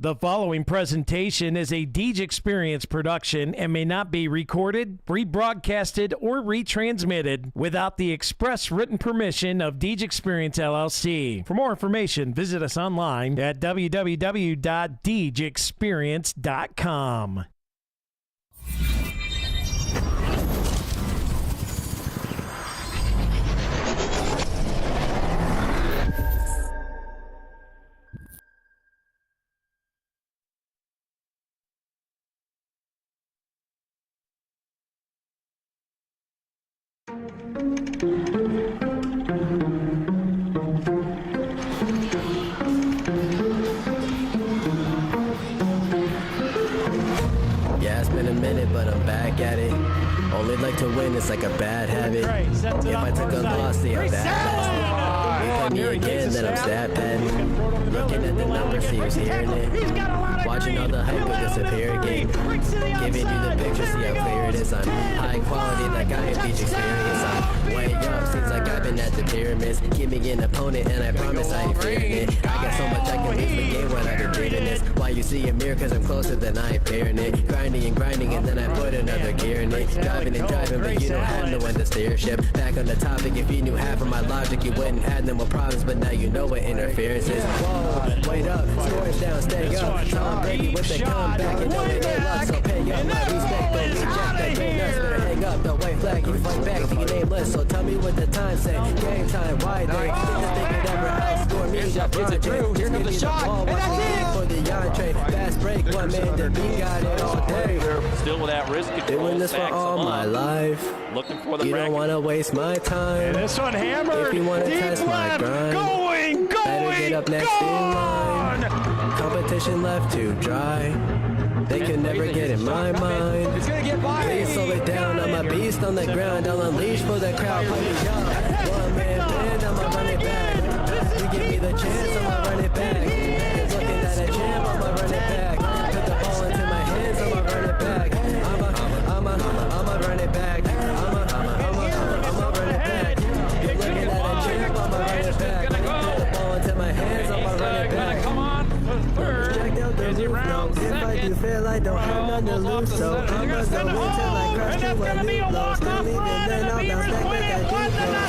The following presentation is a Deej Experience production and may not be recorded, rebroadcasted, or retransmitted without the express written permission of Deej Experience LLC. For more information, visit us online at www.deejexperience.com. Yeah, it's been a minute, but I'm back at it. Only like to win, it's like a bad habit. If I took a loss, see how bad. You play me again, then I'm sad petting. Looking at the numbers, see who's hearing it. Watching all the hype go disappear again. Giving you the picture, see how clear it is. I'm high quality, like I have Deej Experience. I'm way up, seems like I've been at the pyramids. Give me an opponent, and I promise I ain't fearing it. I got so much I can lose the game when I've been dreaming this. Why you see a mirror, cause I'm closer than I ain't fearing it. Grinding and grinding, and then I put another gear in it. Driving and driving, but you don't have no one to steer ship. Back on the topic, if you knew half of my logic, you wouldn't have no more problems, but now you know what interference is. Whoa, wait up, scores down, stay up. Tom Brady with the comeback, and know it ain't luck, so pay up my respect, don't reject that great nuts. Better hang up the white flag, you fight back, think you nameless, so tell me what the time say. Game time, why they didn't think it ever outscore me. Is it true? Here comes the shot, and that's it! For the entree, fast break, one man to beat, got it all day. Still with that wrist control. Doing this for all my life. Looking for the You bracket. don't want to waste my time. And this one hammered. If you want to Deep test my left. grind, Going, better get up next in line. Competition left to dry. They can never get in my mind. It's gonna get by. Please slow it down. I'm a beast on the ground. I'll unleash for the crowd. Play me up. One man band, I'ma run it back. You give me the chance, I'ma run it back. Just looking at a champ, I'ma run it back. Put the ball into my hands, I'ma run it back. I'ma run it back. I'ma run it back. You're looking at a champ, I'ma run it back. Put the ball into my hands, I'ma run it back. Come on for third. Check out the roof now. If I do fail, I don't have none to lose. So I'ma go until I crush to a new low. Still leaving, then I'll bounce back like I do.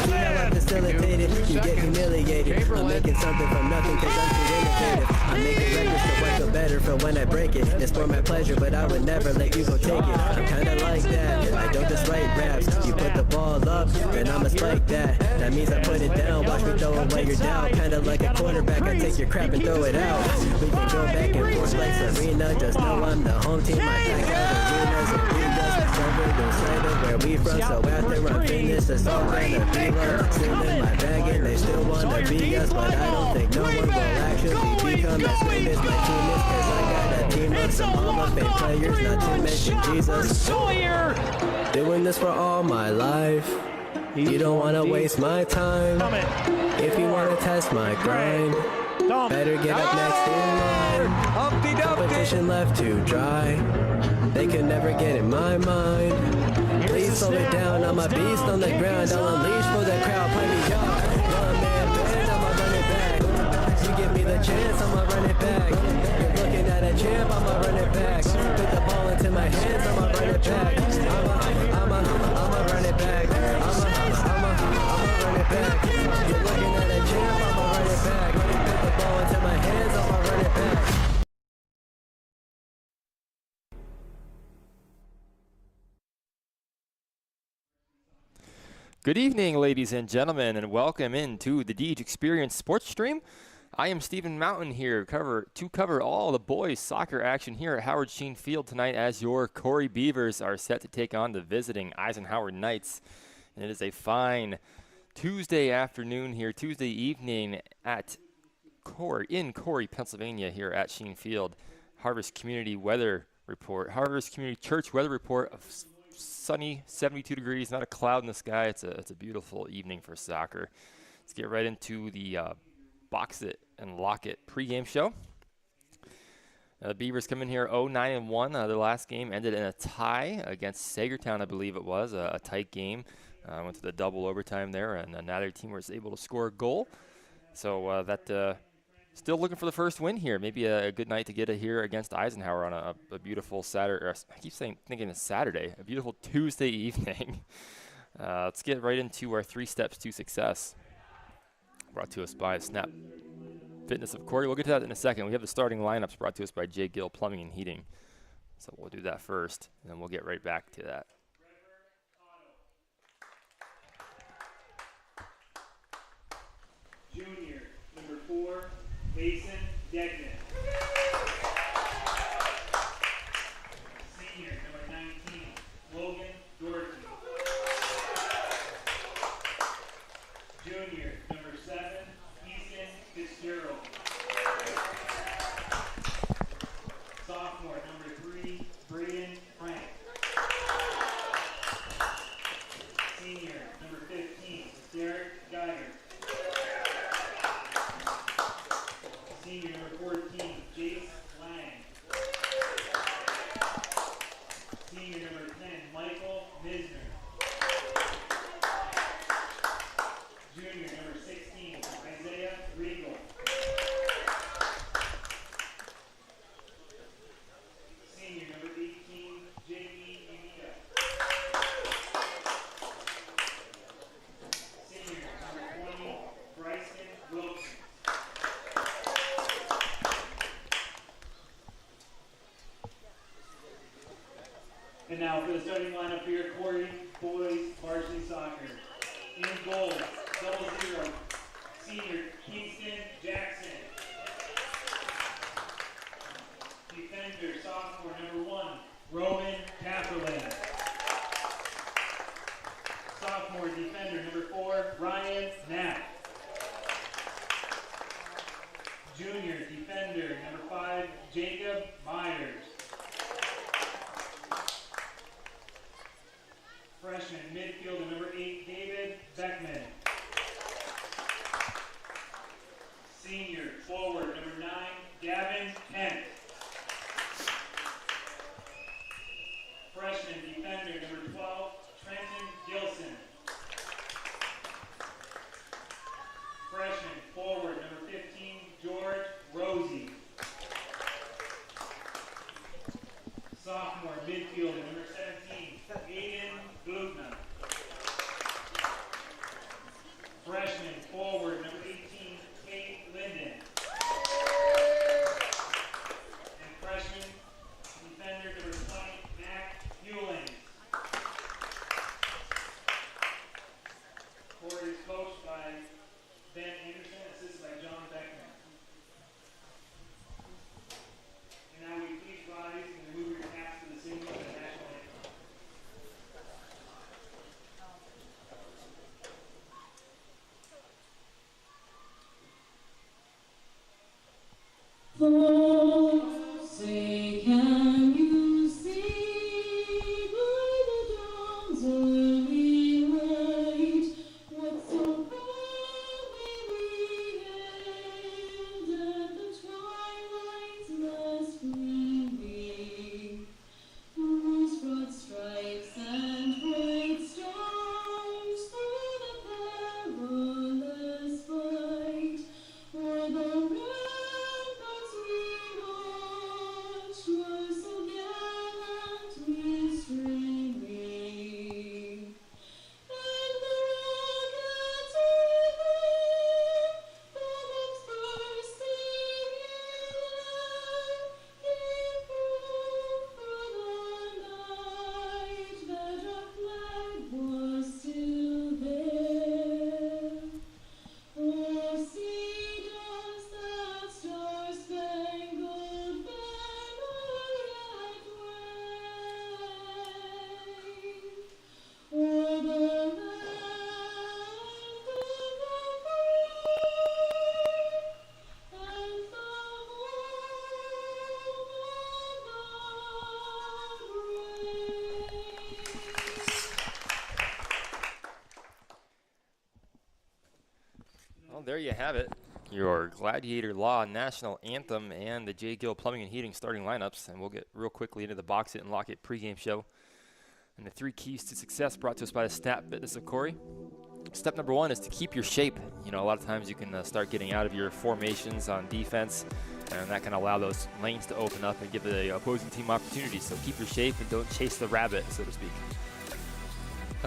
See how I facilitated, you get humiliated. I'm making something from nothing cause I'm too innovative. I'm making records to work the better for when I break it. It's for my pleasure, but I would never let you go take it. I'm kinda like that, I don't just write raps. You put the ball up, and I'ma spike that. That means I put it down, watch me throw away your doubt. Kinda like a quarterback, I take your crap and throw it out. We can go back and forth like Serena, just know I'm the home team. I pack out arenas and arenas, cover the side of where we from. So after I'm finished, it's all gonna be love. Still in my bag and they still wanna be us, but I don't think no one will actually become as great as my team is. Cause I got a team of some Hall of Fame players, not to mention Jesus. Doing this for all my life. You don't wanna waste my time. If you wanna test my grind, better get up next in line. Competition left to dry. They can never get in my mind. Please slow it down. I'm a beast on the ground. I'll unleash for the crowd. Play me up. One man band. I'ma run it back. You give me the chance. I'ma run it back. You're looking at a champ. I'ma run it back. Put the ball into my hands. I'ma run it back. I'ma run it back. I'ma run it back. You're looking at a champ. I'ma run it back. Put the ball into my hands. I'ma run it back. Good evening, ladies and gentlemen, and welcome into the Deej Experience Sports Stream. I am Stephen Mountain here to cover all the boys soccer action here at Howard Sheen Field tonight as your Corry Beavers are set to take on the visiting Eisenhower Knights. And it is a fine Tuesday afternoon here, Tuesday evening at Corry, Pennsylvania here at Sheen Field. Harvest Community Weather Report, Harvest Community Church Weather Report of sunny, 72 degrees, not a cloud in the sky. It's a beautiful evening for soccer. Let's get right into the Box It and Lock It pregame show. The Beavers come in here 0-9-1. Their last game ended in a tie against Sagertown, I believe it was, a tight game. Went to the double overtime there, and neither team was able to score a goal. So that Still looking for the first win here. Maybe a good night to get it here against Eisenhower on a beautiful Saturday. I keep thinking it's Saturday. A beautiful Tuesday evening. Let's get right into our 3 steps to success. Brought to us by Snap Fitness of Corry. We'll get to that in a second. We have the starting lineups brought to us by J. Gill Plumbing and Heating. So we'll do that first, and then we'll get right back to that. Junior, number 4, Mason Degnan. Senior, number 19, Logan Doherty. Junior, number 7, Easton Fitzgerald. Sophomore, number 3, Braden Frank. Senior, number 15, Derek Geiger. Senior, number 14, Jace Lang. Senior, number 10, Michael Misner. Junior, number 16, Isaiah Regal. Senior, number 18, J.E. Anita. Senior, number 20, Bryson Wilson. And now for the starting lineup here, Corry boys varsity soccer. In goal, 00, senior Kingston Jackson. Defender, sophomore, number 1, Roman Catherland. Sophomore defender, number 4, Ryan Knapp. Junior defender, number 5, Jacob Myers. Freshman midfielder, number 8, David Beckman. Senior forward, number 9, Gavin Kent. Freshman defender, number 12, Trenton Gilson. Freshman forward, number 15, George Rosie. Sophomore midfielder, number 17, Aiden Bugna. Freshman forward, number 18, Kate Linden. And freshman defender, number 20, Mac Hewling. Corry is coached by Ben Anderson, assisted by John Beckman. And now we please rise and remove your caps to the singing of the national anthem. Say, can you see by the dawn's early light what so proudly we hailed at the twilight's last gleaming? Whose broad stripes and bright stars through the perilous fight o'er the ramparts we watched were so gallantly streaming. And the rockets within, Philip's bursting in air, gave proof through the night that our flag was still there. Oh, see, does that star-spangled banner yet wave o'er the land of the free and the Well, there you have it. Your Gladiator Law National Anthem and the J. Gill Plumbing and Heating starting lineups. And we'll get real quickly into the Box It and Lock It pregame show. And the 3 keys to success brought to us by the Snap Fitness of Corry. Step number one is to keep your shape. You know, a lot of times you can start getting out of your formations on defense, and that can allow those lanes to open up and give the opposing team opportunities. So keep your shape and don't chase the rabbit, so to speak.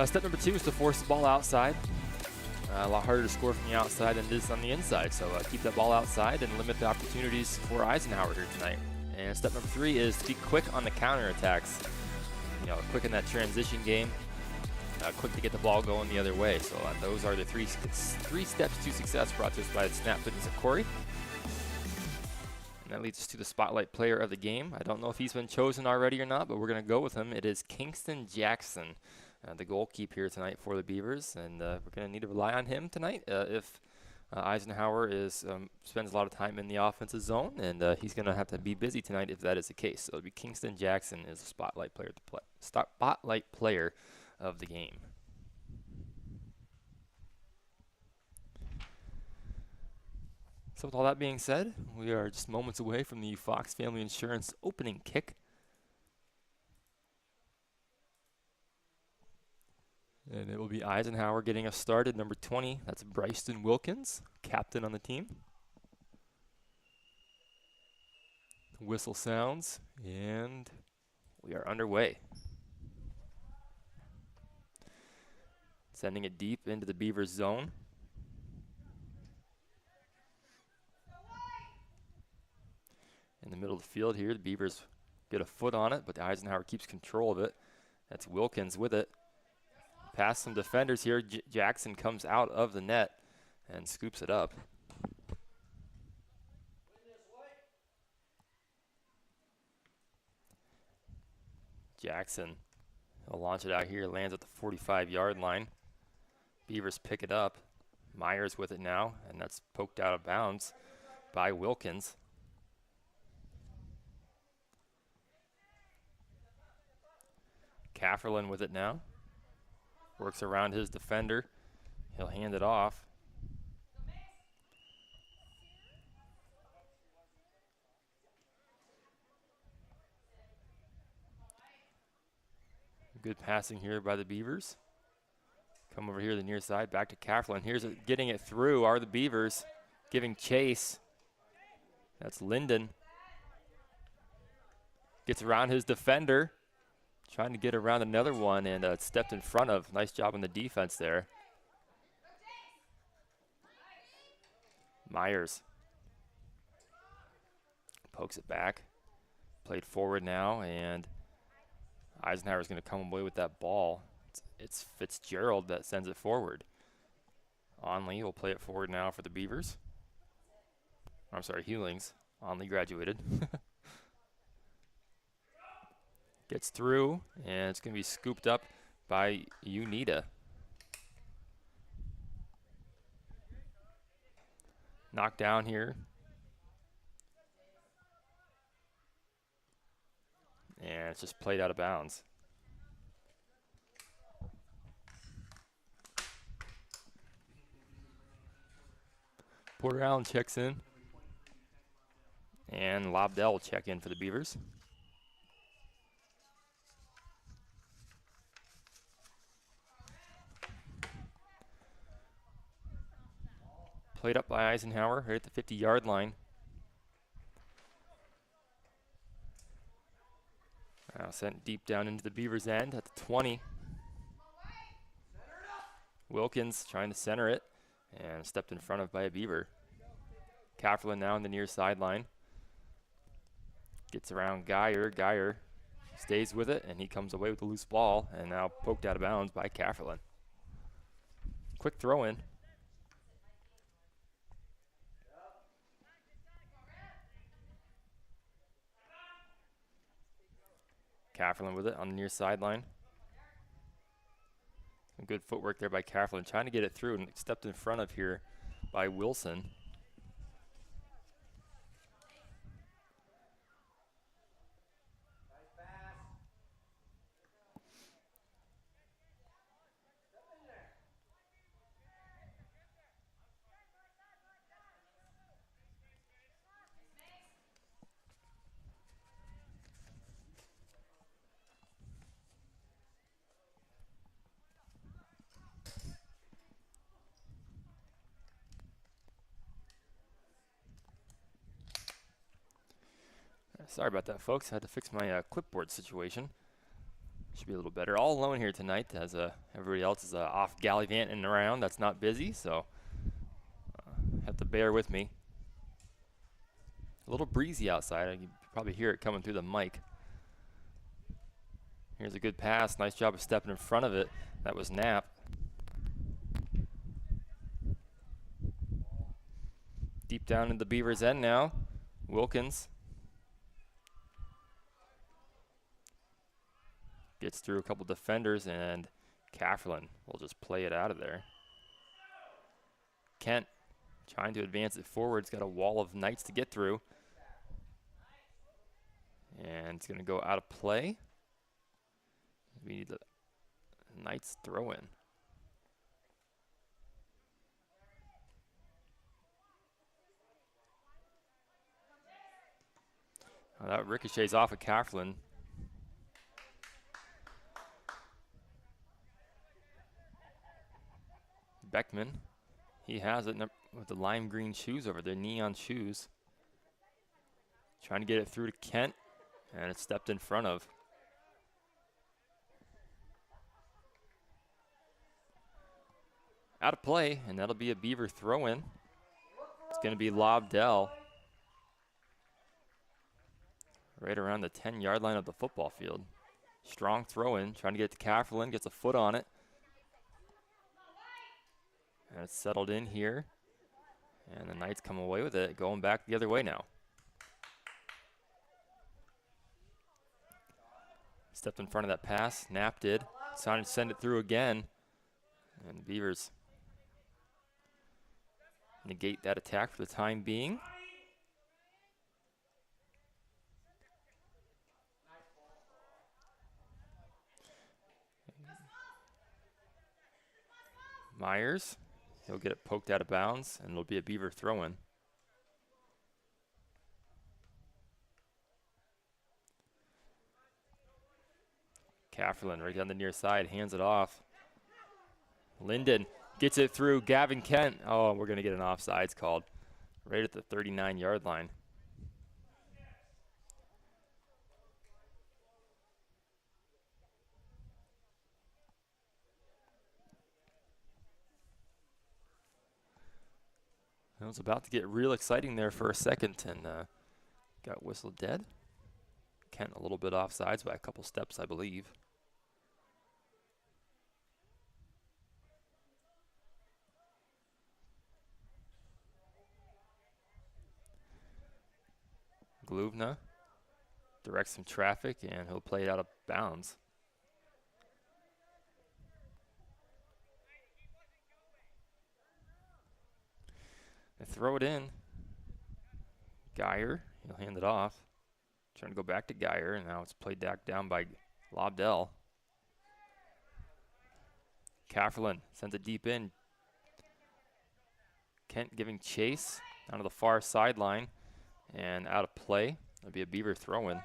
Step number two is to force the ball outside. A lot harder to score from the outside than it is on the inside. So keep that ball outside and limit the opportunities for Eisenhower here tonight. And step number three is to be quick on the counterattacks. You know, quick in that transition game. Quick to get the ball going the other way. So those are the three steps to success brought to us by the Snap Fitness of Corry. And that leads us to the spotlight player of the game. I don't know if he's been chosen already or not, but we're going to go with him. It is Kingston Jackson, the goalkeeper here tonight for the Beavers. And we're going to need to rely on him tonight if Eisenhower spends a lot of time in the offensive zone. And he's going to have to be busy tonight if that is the case. So it'll be Kingston Jackson is the spotlight player of the game. So with all that being said, we are just moments away from the Fox Family Insurance opening kick. And it will be Eisenhower getting us started, number 20. That's Bryson Wilkins, captain on the team. The whistle sounds, and we are underway. Sending it deep into the Beavers zone. In the middle of the field here, the Beavers get a foot on it, but Eisenhower keeps control of it. That's Wilkins with it. Past some defenders here. Jackson comes out of the net and scoops it up. Jackson, he'll launch it out here, lands at the 45-yard line. Beavers pick it up. Myers with it now, and that's poked out of bounds by Wilkins. Kafferlin with it now. Works around his defender. He'll hand it off. Good passing here by the Beavers. Come over here to the near side, back to Kafferlin. Here's getting it through are the Beavers, giving chase. That's Linden. Gets around his defender. Trying to get around another one and stepped in front of. Nice job on the defense there. Myers pokes it back. Played forward now, and Eisenhower's going to come away with that ball. It's Fitzgerald that sends it forward. Onley will play it forward now for the Beavers. I'm sorry, Hewlings. Onley graduated. Gets through, and it's going to be scooped up by Unita. Knocked down here. And it's just played out of bounds. Porter Allen checks in. And Lobdell will check in for the Beavers. Played up by Eisenhower right at the 50-yard line. Now sent deep down into the Beavers' end at the 20. Wilkins trying to center it and stepped in front of by a Beaver. Kafferlin now on the near sideline. Gets around Geyer. Geyer stays with it, and he comes away with the loose ball, and now poked out of bounds by Kafferlin. Quick throw in. Kafferlin with it on the near sideline. Some good footwork there by Kafferlin, trying to get it through and stepped in front of here by Wilson. Sorry about that, folks. I had to fix my clipboard situation. Should be a little better. All alone here tonight as everybody else is off gallivanting around. That's not busy, so have to bear with me. A little breezy outside. You can probably hear it coming through the mic. Here's a good pass. Nice job of stepping in front of it. That was Knapp. Deep down in the Beavers' end now. Wilkins gets through a couple defenders, and Kafferlin will just play it out of there. Kent trying to advance it forward. It's got a wall of Knights to get through. And it's going to go out of play. We need the Knights throw in. That ricochets off of Kafferlin. Beckman, he has it with the lime green shoes over there, neon shoes. Trying to get it through to Kent, and it's stepped in front of. Out of play, and that'll be a Beaver throw-in. It's going to be Lobdell. Right around the 10-yard line of the football field. Strong throw-in, trying to get it to Kafferlin, gets a foot on it. And it's settled in here. And the Knights come away with it, going back the other way now. Stepped in front of that pass, Knapp did. Trying to send it through again. And the Beavers negate that attack for the time being. Myers, he'll get it poked out of bounds, and it'll be a Beaver throw-in. Kafferlin right down the near side, hands it off. Linden gets it through. Gavin Kent. Oh, we're going to get an offsides called right at the 39-yard line. It was about to get real exciting there for a second, and got whistled dead. Kent a little bit offsides by a couple steps, I believe. Gluvna directs some traffic, and he'll play it out of bounds. They throw it in. Geyer, he'll hand it off. Trying to go back to Geyer, and now it's played back down by Lobdell. Kafferlin sends it deep in. Kent giving chase down to the far sideline and out of play. That'll be a Beaver throw-in.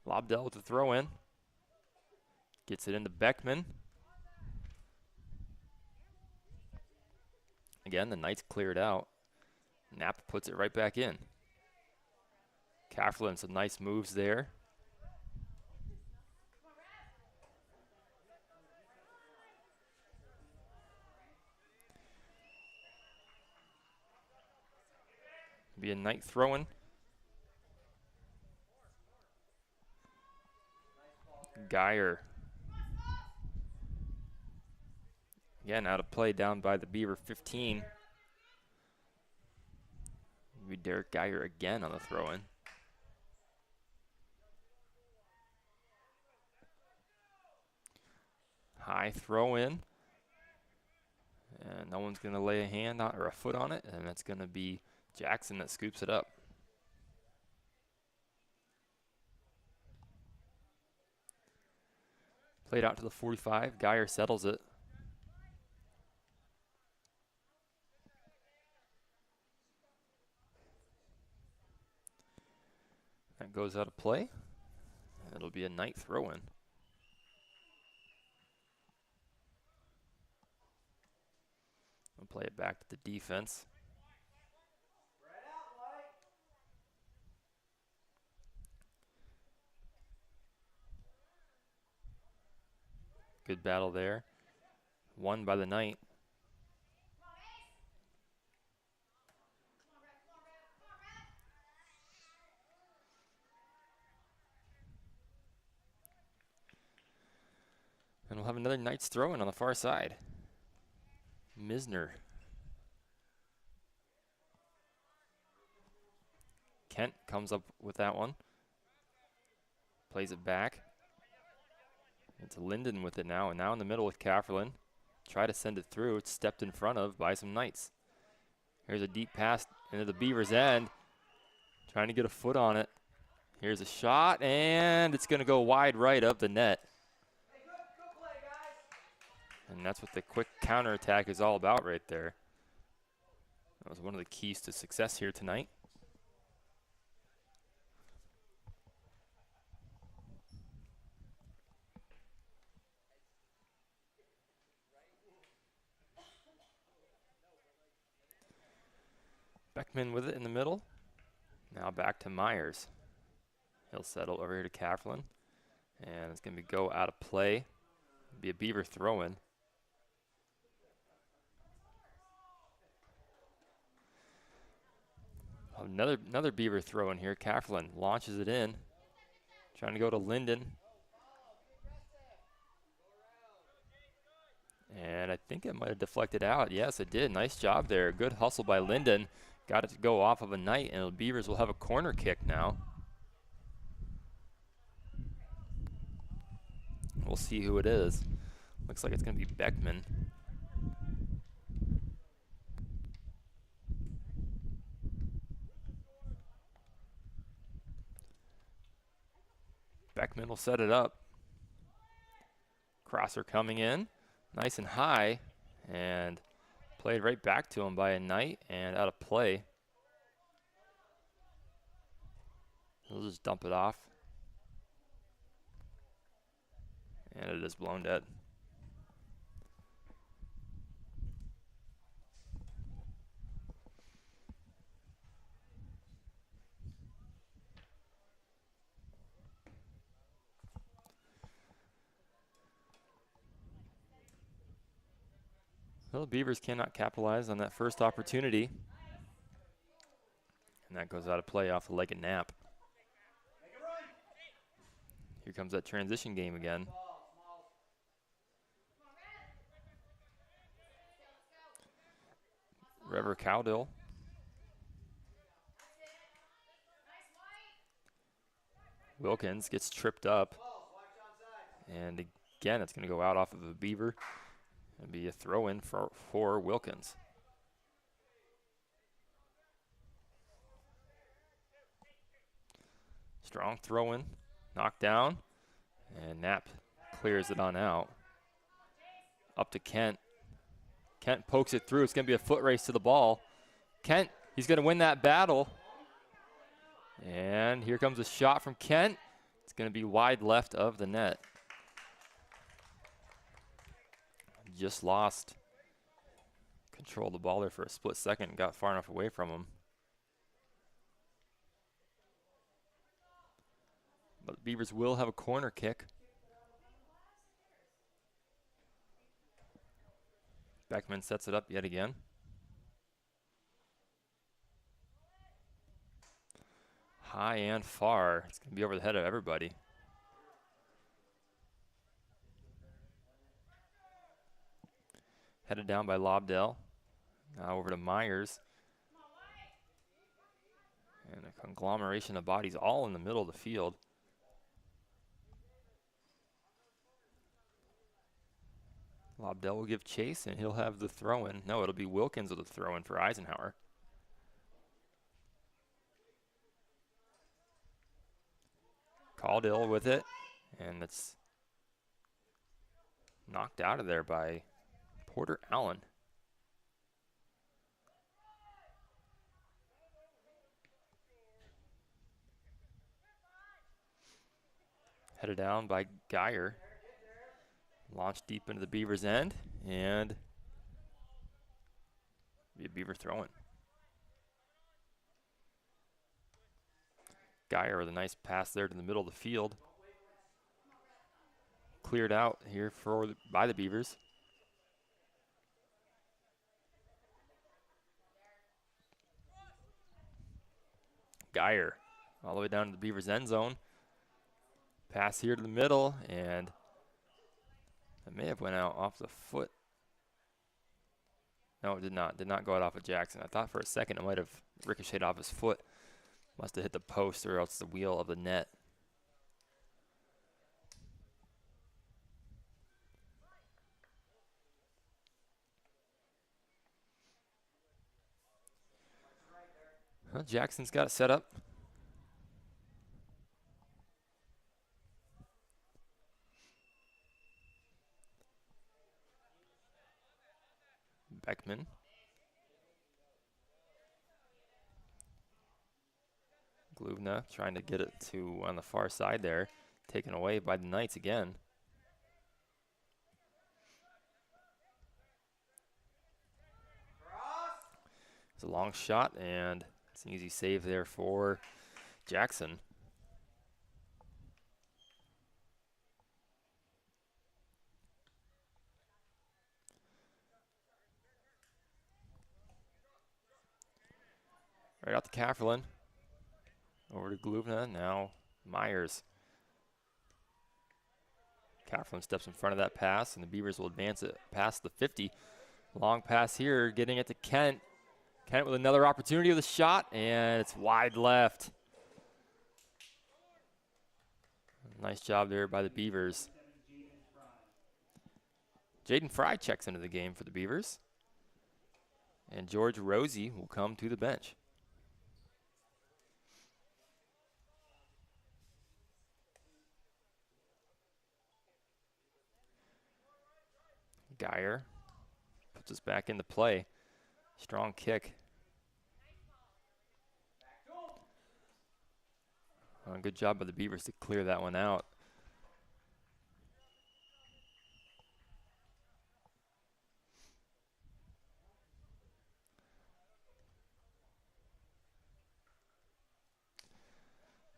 Lobdell with the throw-in. Gets it into Beckman. Again, the Knights cleared out. Knapp puts it right back in. Kafferlin, some nice moves there. Be a Knight throwing. Geyer. Again, out of play down by the Beaver 15. Be Derek Geyer again on the throw-in. High throw-in. And no one's going to lay a hand on, or a foot on it, and that's going to be Jackson that scoops it up. Played out to the 45. Geyer settles it. That goes out of play. It'll be a Knight throw-in. Play it back to the defense. Good battle there. Won by the Knight. And we'll have another Knights throw-in on the far side. Misner. Kent comes up with that one. Plays it back. It's Linden with it now, and now in the middle with Kafferlin. Try to send it through. It's stepped in front of by some Knights. Here's a deep pass into the Beavers' end. Trying to get a foot on it. Here's a shot, and it's going to go wide right of the net. And that's what the quick counterattack is all about right there. That was one of the keys to success here tonight. Beckman with it in the middle. Now back to Myers. He'll settle over here to Kafferlin. And it's going to go out of play. Be a Beaver throw-in. Another Beaver throw-in here. Kafferlin launches it in. Trying to go to Linden. And I think it might have deflected out. Yes, it did. Nice job there. Good hustle by Linden. Got it to go off of a Knight, and the Beavers will have a corner kick now. We'll see who it is. Looks like it's going to be Beckman. Beckman will set it up. Crosser coming in. Nice and high. And played right back to him by a Knight and out of play. He'll just dump it off. And it is blown dead. Well, the Beavers cannot capitalize on that first opportunity. And that goes out of play off the leg and nap. Here comes that transition game again. Rever Cowdill. Wilkins gets tripped up. And again, it's going to go out off of a Beaver. And be a throw-in for Wilkins. Strong throw-in. Knocked down. And Knapp clears it on out. Up to Kent. Kent pokes it through. It's going to be a foot race to the ball. Kent, he's going to win that battle. And here comes a shot from Kent. It's going to be wide left of the net. Just lost control of the ball there for a split second and got far enough away from him. But the Beavers will have a corner kick. Beckman sets it up yet again. High and far. It's going to be over the head of everybody. Headed down by Lobdell. Now over to Myers. And a conglomeration of bodies all in the middle of the field. Lobdell will give chase, and he'll have the throw-in. No, it'll be Wilkins with the throw-in for Eisenhower. Caudill with it, and it's knocked out of there by Porter Allen. Headed down by Geyer. Launched deep into the Beavers' end, and Be a Beaver throwing. Geyer with a nice pass there to the middle of the field. Cleared out here by the Beavers. Geyer all the way down to the Beavers end zone. Pass here to the middle, and it may have went out off the foot. No, it did not. Did not go out off of Jackson. I thought for a second it might have ricocheted off his foot. Must have hit the post or else the wheel of the net. Well, Jackson's got it set up. Beckman. Gluvna trying to get it to on the far side there. Taken away by the Knights again. It's a long shot, and it's an easy save there for Jackson. Right out to Kafferlin. Over to Gluvna. Now Myers. Kafferlin steps in front of that pass, and the Beavers will advance it past the 50. Long pass here, getting it to Kent. Kent with another opportunity with a shot, and it's wide left. Nice job there by the Beavers. Jaden Fry checks into the game for the Beavers. And George Rosie will come to the bench. Geyer puts us back into play. Strong kick. Good job by the Beavers to clear that one out.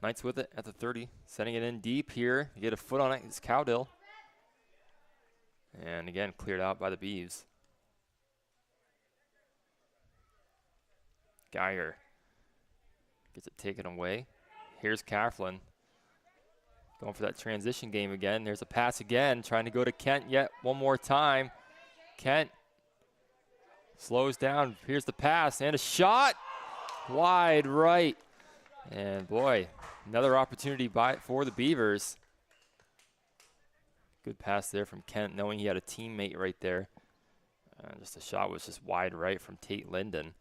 Knights with it at the 30, setting it in deep here. You get a foot on it, it's Cowdill. And again, cleared out by the Beavs. Geyer gets it taken away. Here's Kafferlin going for that transition game again. There's a pass again, trying to go to Kent yet one more time. Kent slows down. Here's the pass and a shot. Wide right. And boy, another opportunity for the Beavers. Good pass there from Kent, knowing he had a teammate right there. Just the shot was just wide right from Tate Linden.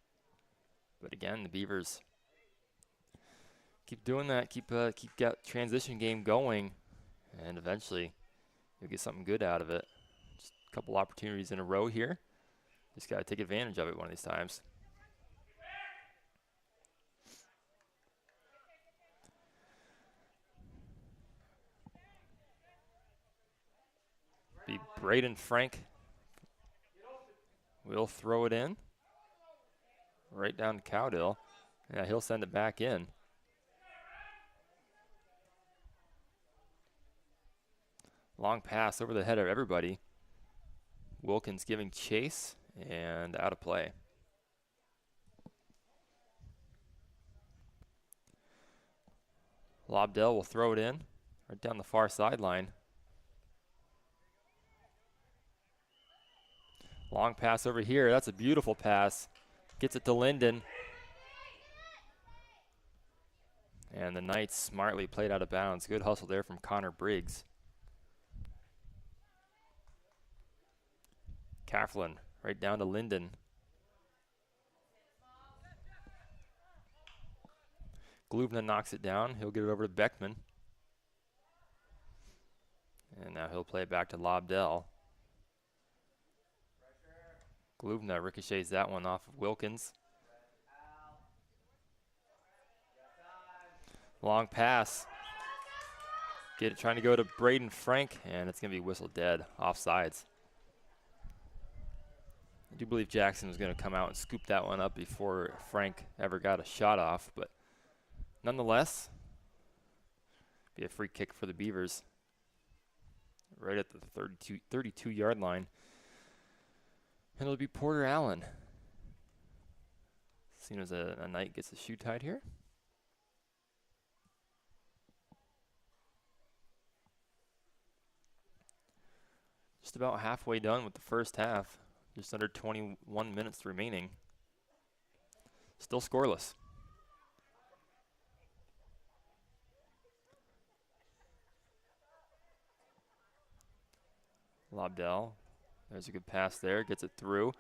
But again, the Beavers keep doing that, keep that transition game going, and eventually you'll get something good out of it. Just a couple opportunities in a row here. Just got to take advantage of it one of these times. Be Braden Frank will throw it in right down to Cowdill. Yeah, he'll send it back in. Long pass over the head of everybody. Wilkins giving chase and out of play. Lobdell will throw it in right down the far sideline. Long pass over here. That's a beautiful pass. Gets it to Linden. And the Knights smartly played out of bounds. Good hustle there from Connor Briggs. Kafferlin right down to Linden. Gluvna knocks it down. He'll get it over to Beckman. And now he'll play it back to Lobdell. Gluvna ricochets that one off of Wilkins. Long pass. Trying to go to Braden Frank, and it's going to be whistled dead. Offsides. I do believe Jackson was going to come out and scoop that one up before Frank ever got a shot off, but nonetheless, be a free kick for the Beavers right at the 32-yard line. And it'll be Porter Allen. Seen as a Knight gets the shoe tied here. Just about halfway done with the first half. Just under 21 minutes remaining. Still scoreless. Lobdell, there's a good pass there, gets it through,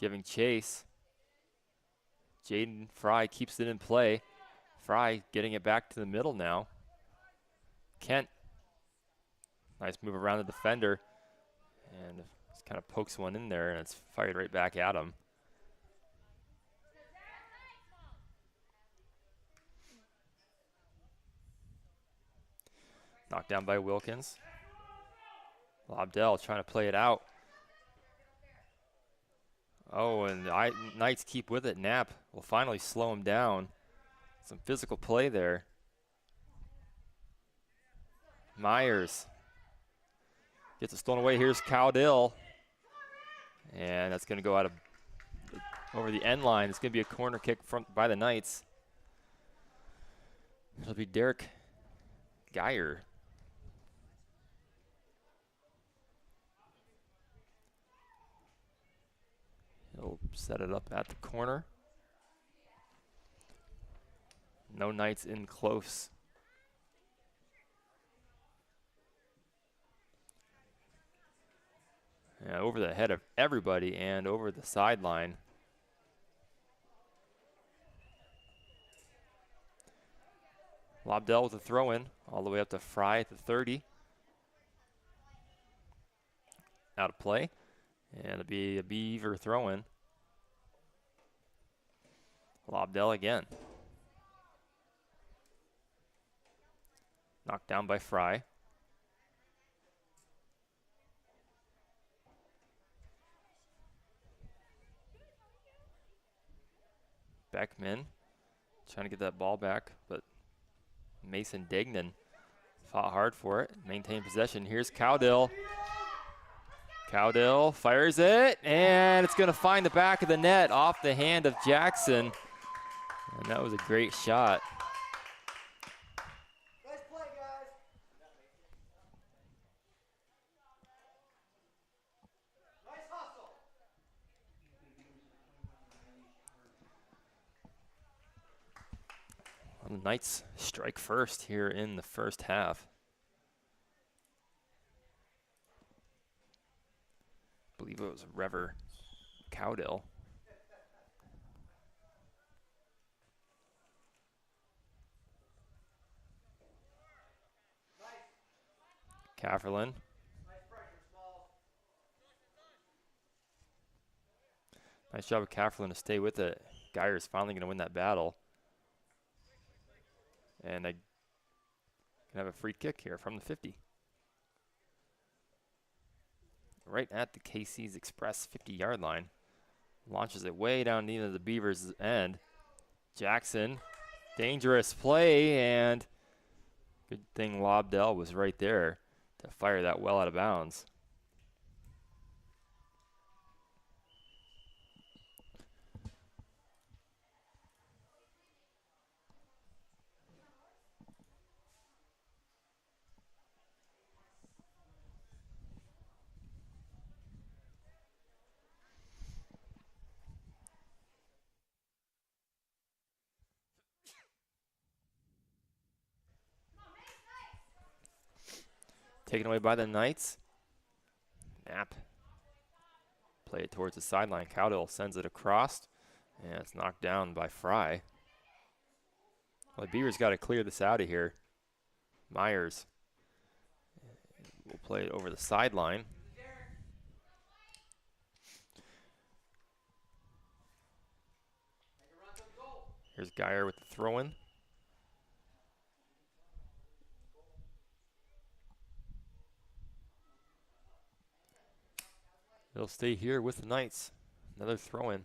giving chase. Jaden Fry keeps it in play. Fry getting it back to the middle now. Kent, nice move around the defender, and just kind of pokes one in there, and it's fired right back at him. Knocked down by Wilkins. Lobdell trying to play it out. Oh, and Knights keep with it. Knapp will finally slow him down. Some physical play there. Myers gets it stolen away. Here's Cowdill. And that's going to go out of over the end line. It's going to be a corner kick by the Knights. It'll be Derek Geyer. He'll set it up at the corner. No Knights in close. Yeah, over the head of everybody and over the sideline. Lobdell with a throw in all the way up to Fry at the 30. Out of play. And it'll be a Beaver throw in. Lobdell again. Knocked down by Fry. Beckman trying to get that ball back, but Mason Degnan fought hard for it. Maintained possession. Here's Cowdill. Cowdill fires it, and it's going to find the back of the net off the hand of Jackson. And that was a great shot. Nice play, guys. Nice hustle. Well, the Knights strike first here in the first half. I believe it was Rever Cowdill. Cafferlin. Nice job of Cafferlin to stay with it. Geyer's finally going to win that battle. And they can have a free kick here from the 50. Right at the KC's Express 50-yard line. Launches it way down near the Beavers' end. Jackson, dangerous play, and good thing Lobdell was right there to fire that well out of bounds. Taken away by the Knights. Knapp. Play it towards the sideline. Cowdill sends it across. And it's knocked down by Fry. Well, the Beavers got to clear this out of here. Myers will play it over the sideline. Here's Geyer with the throw-in. They'll stay here with the Knights. Another throw in.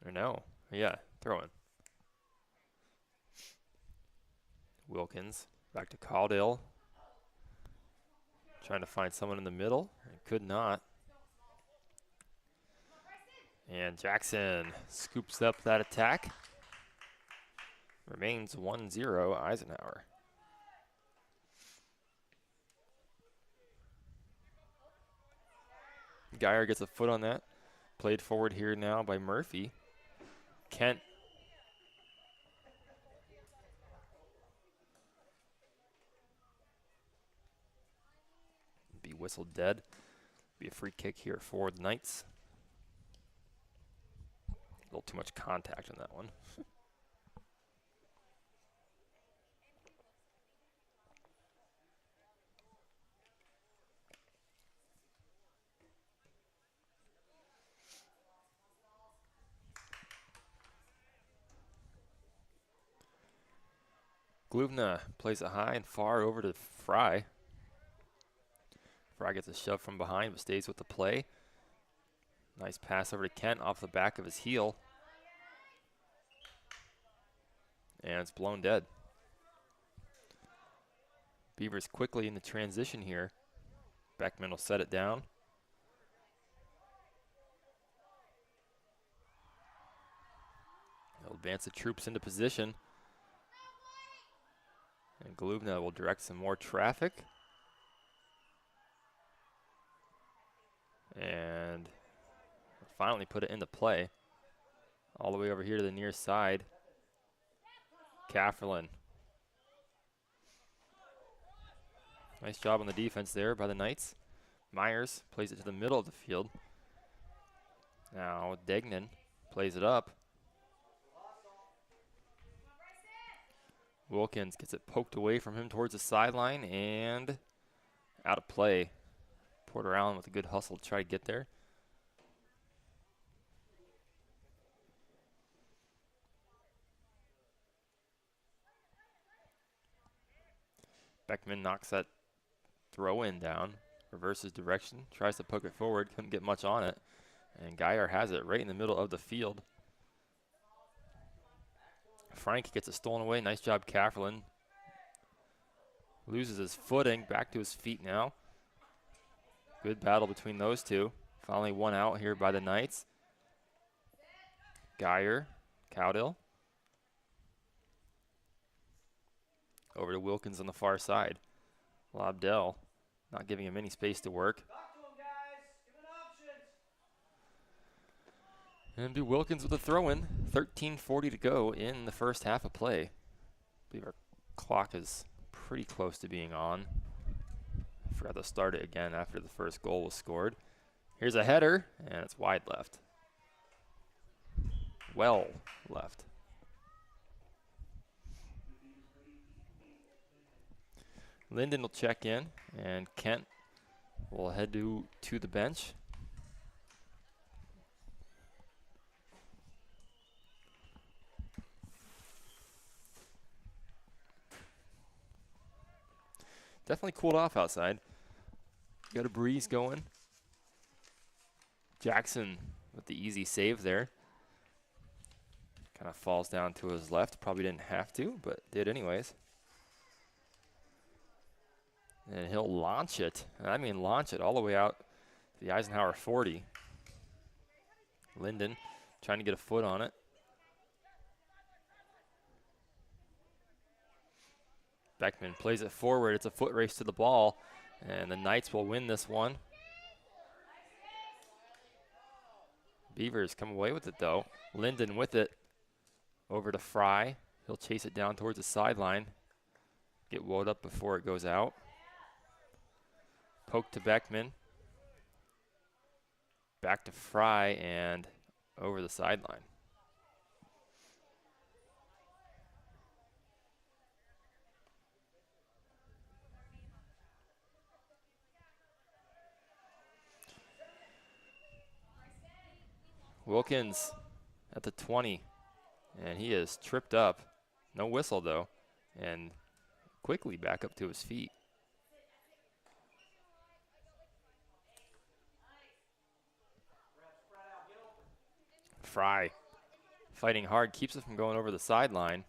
Or no. Yeah, throw in. Wilkins back to Caudill. Trying to find someone in the middle. And could not. And Jackson scoops up that attack. Remains 1-0 Eisenhower. Geyer gets a foot on that. Played forward here now by Murphy. Kent. Be whistled dead. Be a free kick here for the Knights. A little too much contact on that one. Gluvna plays it high and far over to Fry. Fry gets a shove from behind but stays with the play. Nice pass over to Kent off the back of his heel. And it's blown dead. Beavers quickly in the transition here. Beckman will set it down. He'll advance the troops into position. And Gluvna will direct some more traffic. And finally put it into play. All the way over here to the near side. Kafferlin. Nice job on the defense there by the Knights. Myers plays it to the middle of the field. Now Degnan plays it up. Wilkins gets it poked away from him towards the sideline and out of play. Porter Allen with a good hustle to try to get there. Beckman knocks that throw in down, reverses direction, tries to poke it forward, couldn't get much on it. And Geyer has it right in the middle of the field. Frank gets it stolen away. Nice job, Kafferlin. Loses his footing. Back to his feet now. Good battle between those two. Finally one out here by the Knights. Geyer, Cowdill. Over to Wilkins on the far side. Lobdell not giving him any space to work. And do Wilkins with a throw-in. 13:40 to go in the first half of play. I believe our clock is pretty close to being on. I forgot to start it again after the first goal was scored. Here's a header, and it's wide left. Well left. Linden will check in, and Kent will head to the bench. Definitely cooled off outside. Got a breeze going. Jackson with the easy save there. Kind of falls down to his left. Probably didn't have to, but did anyways. And he'll launch it. And I mean launch it all the way out to the Eisenhower 40. Linden trying to get a foot on it. Beckman plays it forward. It's a foot race to the ball. And the Knights will win this one. Beavers come away with it, though. Linden with it over to Fry. He'll chase it down towards the sideline. Get woed up before it goes out. Poke to Beckman. Back to Fry and over the sideline. Wilkins at the 20, and he is tripped up. No whistle, though, and quickly back up to his feet. Fry fighting hard, keeps it from going over the sideline.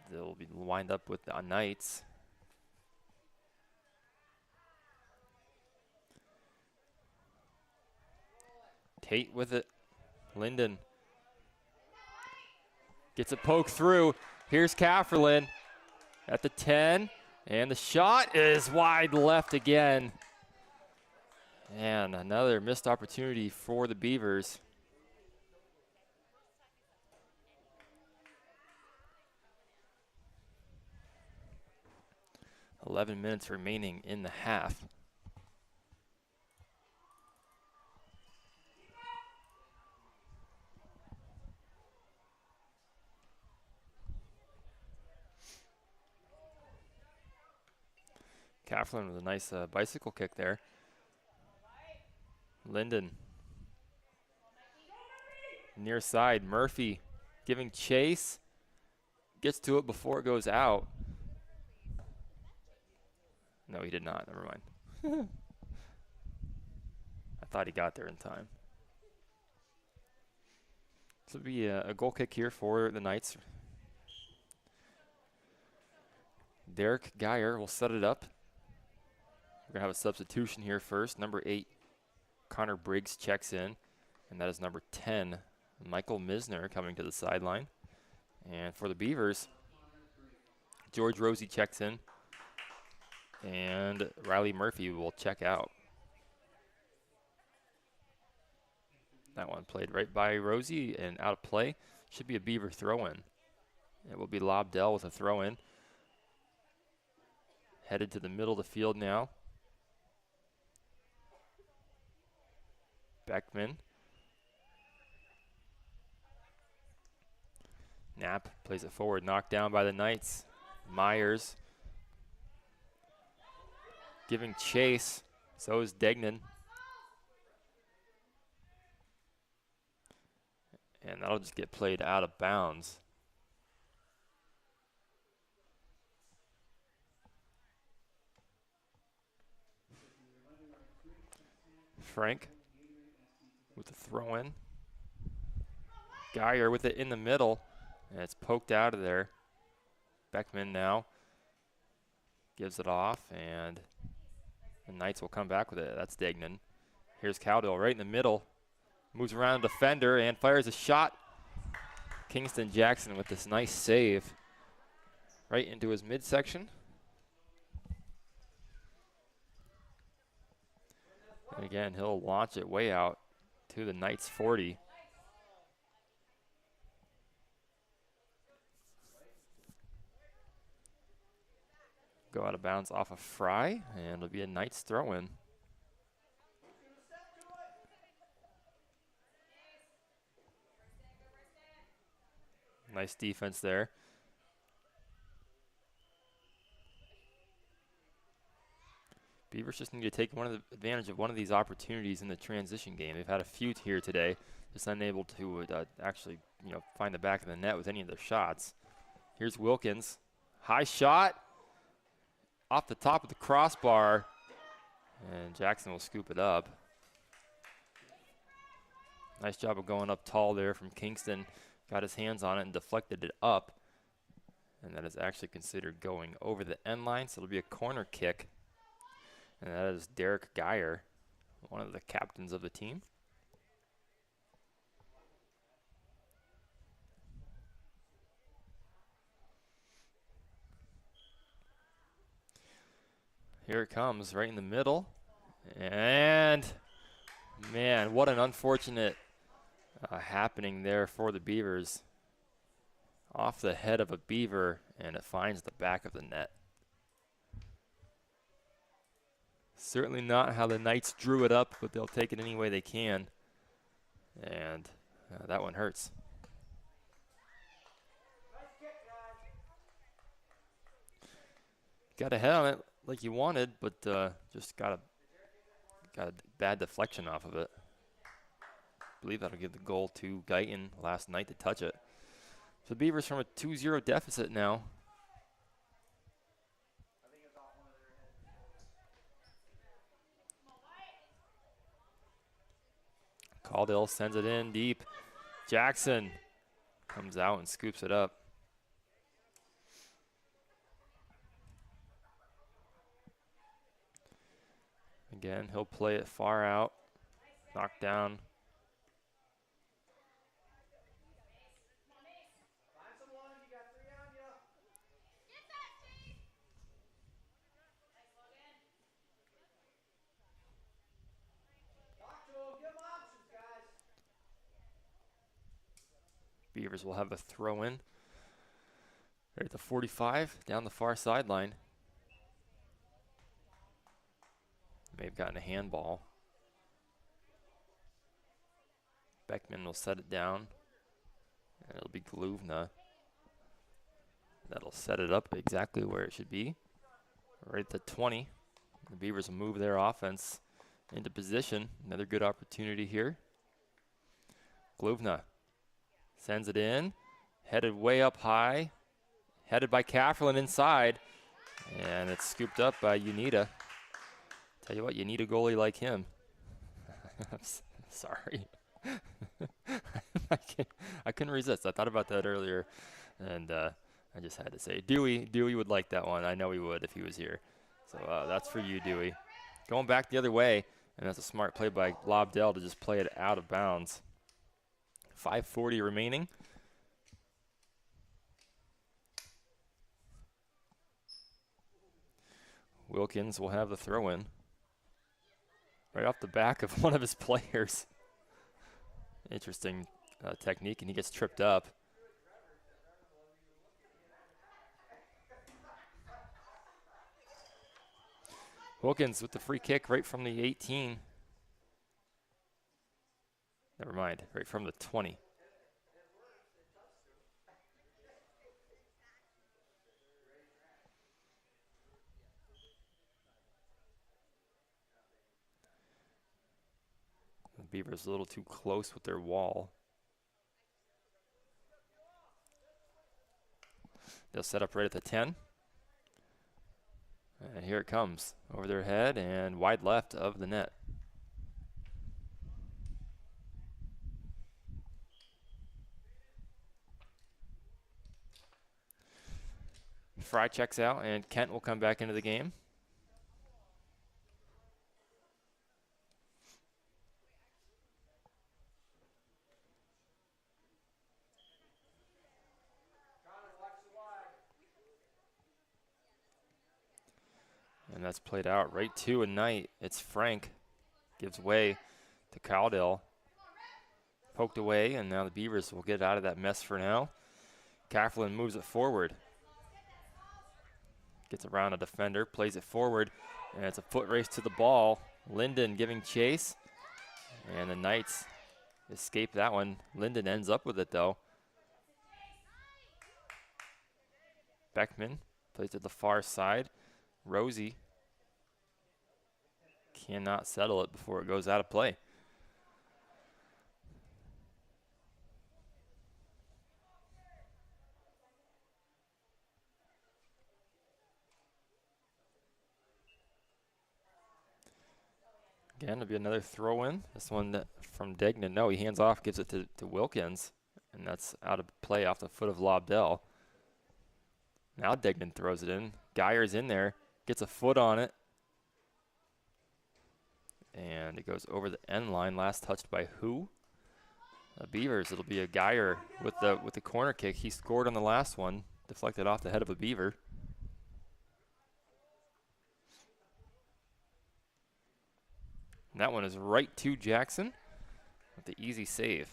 They'll be wind up with the Knights. Tate with it. Linden gets a poke through. Here's Kafferlin at the 10. And the shot is wide left again. And another missed opportunity for the Beavers. .11 minutes remaining in the half. Kafferlin with a nice bicycle kick there. Linden. Near side, Murphy giving chase. Gets to it before it goes out. No, he did not. Never mind. I thought he got there in time. This will be a goal kick here for the Knights. Derek Geyer will set it up. We're going to have a substitution here first. Number 8, Connor Briggs checks in. And that is number 10, Michael Misner, coming to the sideline. And for the Beavers, George Rosie checks in. And Riley Murphy will check out. That one played right by Rosie and out of play. Should be a Beaver throw-in. It will be Lobdell with a throw-in. Headed to the middle of the field now. Beckman. Knapp plays it forward, knocked down by the Knights. Myers giving chase, so is Degnan. And that'll just get played out of bounds. Frank with the throw in. Geyer with it in the middle, and it's poked out of there. Beckman now gives it off, and the Knights will come back with it. That's Degnan. Here's Cowdell right in the middle. Moves around the defender and fires a shot. Kingston Jackson with this nice save right into his midsection. And again, he'll launch it way out to the Knights 40. Go out of bounds off of Fry, and it'll be a Knights throw-in. Nice defense there. Beavers just need to take advantage of one of these opportunities in the transition game. They've had a few here today, just unable to actually, find the back of the net with any of their shots. Here's Wilkins, high shot, off the top of the crossbar, and Jackson will scoop it up. Nice job of going up tall there from Kingston. Got his hands on it and deflected it up, and that is actually considered going over the end line, so it'll be a corner kick. And that is Derek Geyer, one of the captains of the team. Here it comes, right in the middle. And, man, what an unfortunate happening there for the Beavers. Off the head of a Beaver, and it finds the back of the net. Certainly not how the Knights drew it up, but they'll take it any way they can. And that one hurts. Got a head on it like you wanted, but just got a bad deflection off of it. I believe that'll give the goal to Guyton last night to touch it. So Beavers from a 2-0 deficit now. Caldwell sends it in deep. Jackson comes out and scoops it up. Again, he'll play it far out, knocked down. Beavers will have a throw in right at the 45, down the far sideline. May have gotten a handball. Beckman will set it down, and it'll be Gluvna. That'll set it up exactly where it should be, right at the 20. The Beavers will move their offense into position. Another good opportunity here. Gluvna sends it in, headed way up high, headed by Kafferlin inside, and it's scooped up by Unita. Tell you what, you need a goalie like him. I'm sorry. I couldn't resist. I thought about that earlier, and I just had to say, Dewey would like that one. I know he would if he was here. So that's for you, Dewey. Going back the other way, and that's a smart play by Lobdell to just play it out of bounds. 5:40 remaining. Wilkins will have the throw-in right off the back of one of his players. Interesting technique, and he gets tripped up. Wilkins with the free kick right from the 18. Never mind, right from the 20. The Beavers a little too close with their wall. They'll set up right at the 10. And here it comes, over their head and wide left of the net. Fry checks out, and Kent will come back into the game. And that's played out right to a Knight. It's Frank. Gives way to Cowdell. Poked away, and now the Beavers will get out of that mess for now. Kafferlin moves it forward. Gets around a defender, plays it forward, and it's a foot race to the ball. Linden giving chase, and the Knights escape that one. Linden ends up with it, though. Beckman plays to the far side. Rosie cannot settle it before it goes out of play. Again, it'll be another throw-in. This one from Degnan. No, he hands off, gives it to Wilkins, and that's out of play off the foot of Lobdell. Now Degnan throws it in. Geyer's in there, gets a foot on it, and it goes over the end line. Last touched by who? Beavers. It'll be a Geyer with the corner kick. He scored on the last one, deflected off the head of a Beaver. And that one is right to Jackson with the easy save.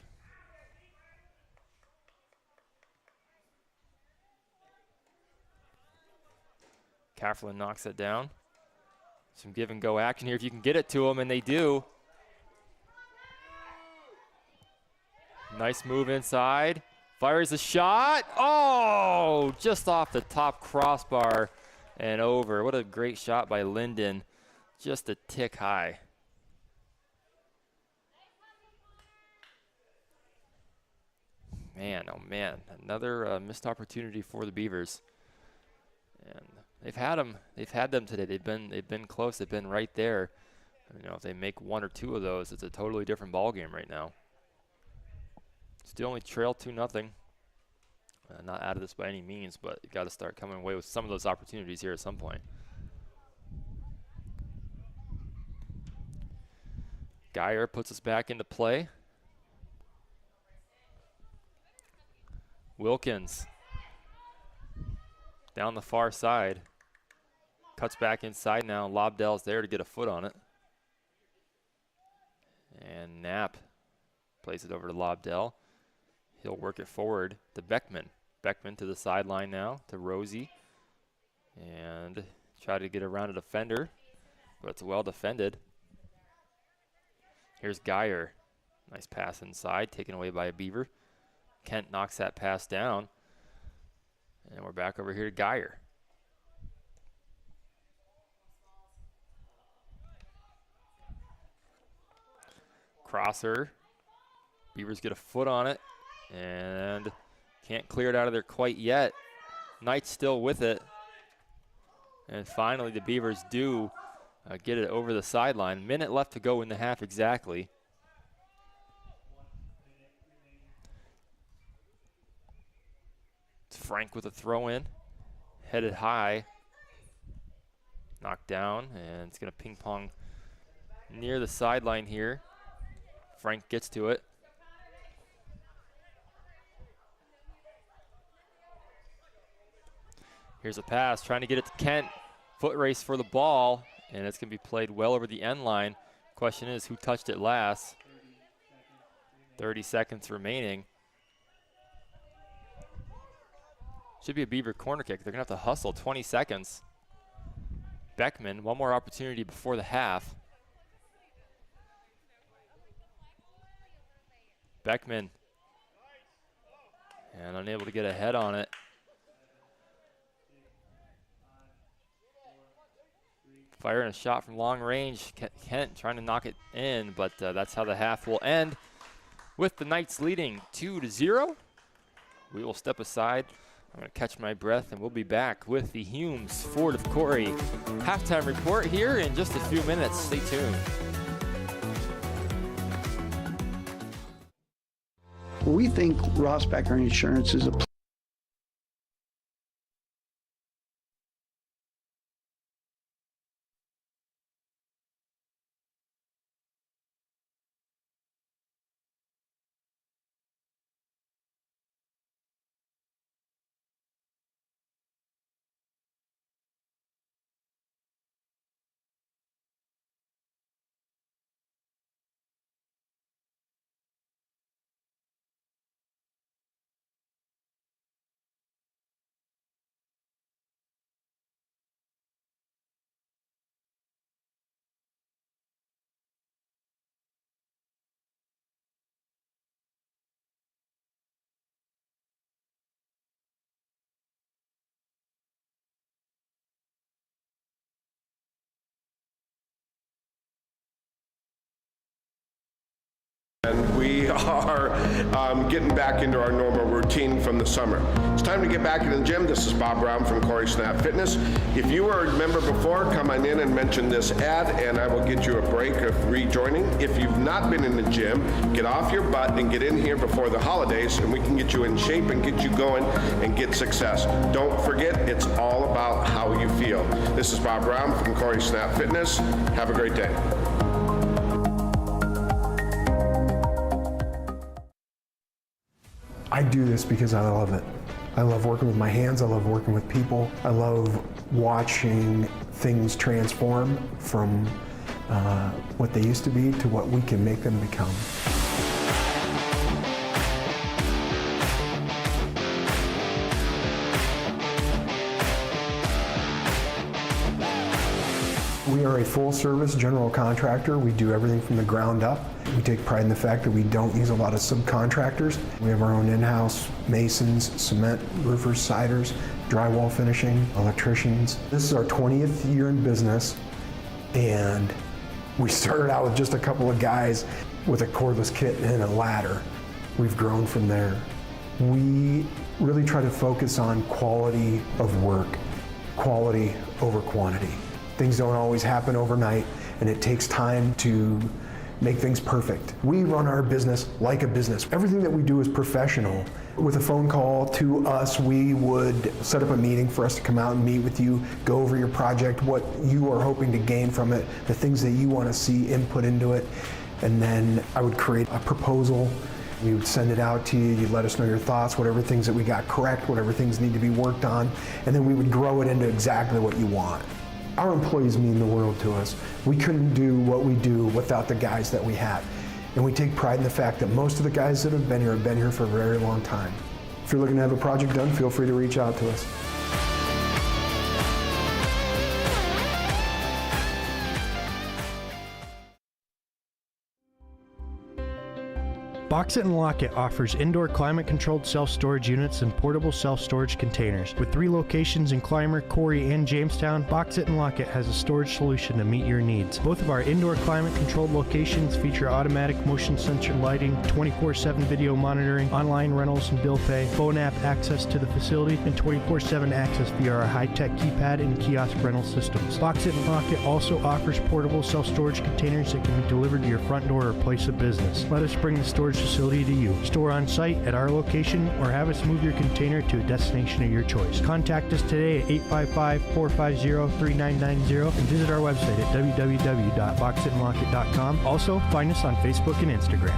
Kafferlin knocks it down. Some give and go action here if you can get it to them, and they do. Nice move inside. Fires a shot. Oh, just off the top crossbar and over. What a great shot by Linden. Just a tick high. Man, oh man, another missed opportunity for the Beavers. And they've had them today. They've been close. They've been right there. You know, if they make one or two of those, it's a totally different ball game right now. Still only trail 2-0. Not out of this by any means, but you got to start coming away with some of those opportunities here at some point. Geyer puts us back into play. Wilkins down the far side. Cuts back inside now. Lobdell's there to get a foot on it. And Knapp plays it over to Lobdell. He'll work it forward to Beckman. Beckman to the sideline now to Rosie. And try to get around a defender, but it's well defended. Here's Geyer. Nice pass inside, taken away by a Beaver. Kent knocks that pass down. And we're back over here to Geyer. Crosser. Beavers get a foot on it and can't clear it out of there quite yet. Knight's still with it. And finally the Beavers do get it over the sideline. Minute left to go in the half exactly. It's Frank with a throw in. Headed high. Knocked down, and it's going to ping pong near the sideline here. Frank gets to it. Here's a pass, trying to get it to Kent. Foot race for the ball, and it's going to be played well over the end line. Question is, who touched it last? 30 seconds remaining. Should be a Beaver corner kick. They're going to have to hustle. 20 seconds. Beckman, one more opportunity before the half. Beckman. And unable to get a head on it. Firing a shot from long range. Kent trying to knock it in, but that's how the half will end. With the Knights leading 2-0. We will step aside. I'm going to catch my breath, and we'll be back with the Humes Ford of Corry halftime report here in just a few minutes. Stay tuned. We think Ross Becker Insurance is a And we are getting back into our normal routine from the summer. It's time to get back in the gym. This is Bob Brown from Corry Snap Fitness. If you were a member before, come on in and mention this ad, and I will get you a break of rejoining. If you've not been in the gym, get off your butt and get in here before the holidays, and we can get you in shape and get you going and get success. Don't forget, it's all about how you feel. This is Bob Brown from Corry Snap Fitness. Have a great day. I do this because I love it. I love working with my hands. I love working with people. I love watching things transform from what they used to be to what we can make them become. We are a full-service general contractor. We do everything from the ground up. We take pride in the fact that we don't use a lot of subcontractors. We have our own in-house masons, cement, roofers, siders, drywall finishing, electricians. This is our 20th year in business, and we started out with just a couple of guys with a cordless kit and a ladder. We've grown from there. We really try to focus on quality of work, quality over quantity. Things don't always happen overnight, and it takes time to make things perfect. We run our business like a business. Everything that we do is professional. With a phone call to us, we would set up a meeting for us to come out and meet with you, go over your project, what you are hoping to gain from it, the things that you want to see input into it, and then I would create a proposal. We would send it out to you, you'd let us know your thoughts, whatever things that we got correct, whatever things need to be worked on, and then we would grow it into exactly what you want. Our employees mean the world to us. We couldn't do what we do without the guys that we have. And we take pride in the fact that most of the guys that have been here for a very long time. If you're looking to have a project done, feel free to reach out to us. Box It and Lock It offers indoor climate-controlled self-storage units and portable self-storage containers. With 3 locations in Clymer, Corry, and Jamestown, Box It and Lock It has a storage solution to meet your needs. Both of our indoor climate-controlled locations feature automatic motion sensor lighting, 24/7 video monitoring, online rentals and bill pay, phone app access to the facility, and 24/7 access via our high-tech keypad and kiosk rental systems. Box It and Lock It also offers portable self-storage containers that can be delivered to your front door or place of business. Let us bring the storage facility to you. Store on site at our location or have us move your container to a destination of your choice. Contact us today at 855-450-3990 and visit our website at www.boxitandlockit.com. Also, find us on Facebook and Instagram.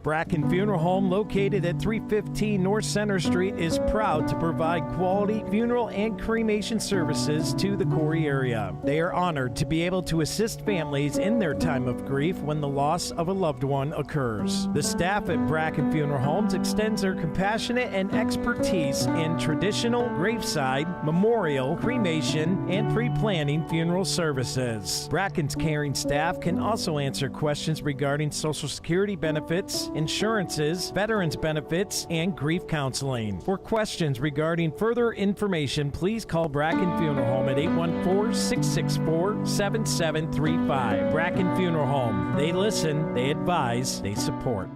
Bracken Funeral Home, located at 315 North Center Street, is proud to provide quality funeral and cremation services to the Corry area. They are honored to be able to assist families in their time of grief when the loss of a loved one occurs. The staff at Bracken Funeral Homes extends their compassionate and expertise in traditional, graveside, memorial, cremation, and pre-planning funeral services. Bracken's caring staff can also answer questions regarding Social Security benefits, insurances, veterans benefits, and grief counseling. For questions regarding further information, please call Bracken Funeral Home at 814-664-7735. Bracken Funeral Home. They listen, they advise, they support.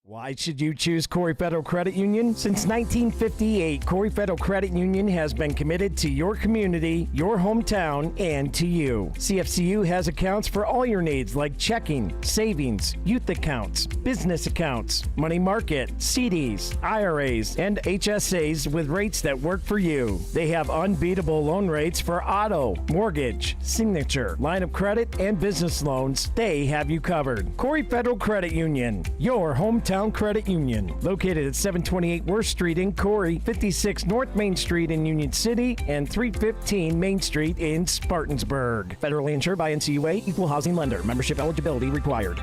Why should you choose Corry Federal Credit Union? Since 1958, Corry Federal Credit Union has been committed to your community, your hometown, and to you. CFCU has accounts for all your needs like checking, savings, youth accounts, business accounts, money market, CDs, IRAs, and HSAs with rates that work for you. They have unbeatable loan rates for auto, mortgage, signature, line of credit, and business loans. They have you covered. Corry Federal Credit Union, your hometown credit union, located at 728 Worth Street in Corry, 56 North Main Street in Union City, and 315 Main Street in Spartansburg. Federally insured by NCUA, equal housing lender. Membership eligibility required.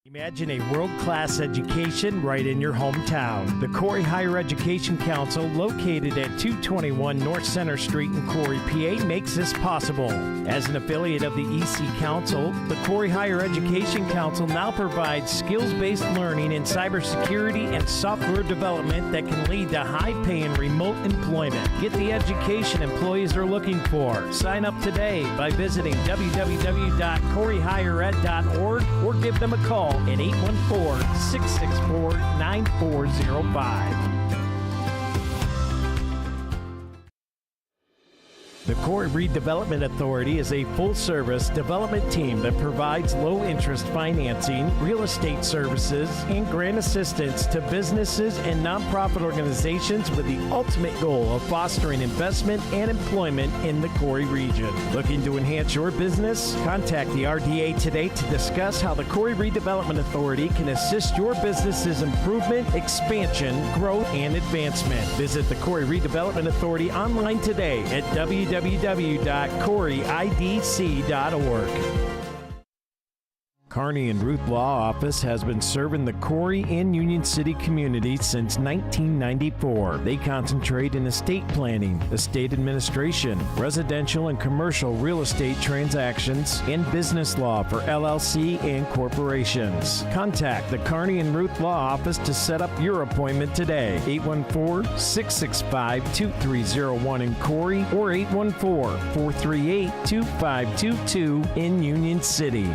Imagine a world-class education right in your hometown. The Corry Higher Education Council, located at 221 North Center Street in Corry, PA, makes this possible. As an affiliate of the EC Council, the Corry Higher Education Council now provides skills-based learning in cybersecurity and software development that can lead to high-paying remote employment. Get the education employees are looking for. Sign up today by visiting www.corryhighered.org or give them a call at 814-664-9405. The Corry Redevelopment Authority is a full-service development team that provides low-interest financing, real estate services, and grant assistance to businesses and nonprofit organizations with the ultimate goal of fostering investment and employment in the Corry region. Looking to enhance your business? Contact the RDA today to discuss how the Corry Redevelopment Authority can assist your business's improvement, expansion, growth, and advancement. Visit the Corry Redevelopment Authority online today at www.corryidc.org. Kearney and Ruth Law Office has been serving the Corry and Union City community since 1994. They concentrate in estate planning, estate administration, residential and commercial real estate transactions, and business law for LLC and corporations. Contact the Kearney and Ruth Law Office to set up your appointment today. 814-665-2301 in Corry or 814-438-2522 in Union City.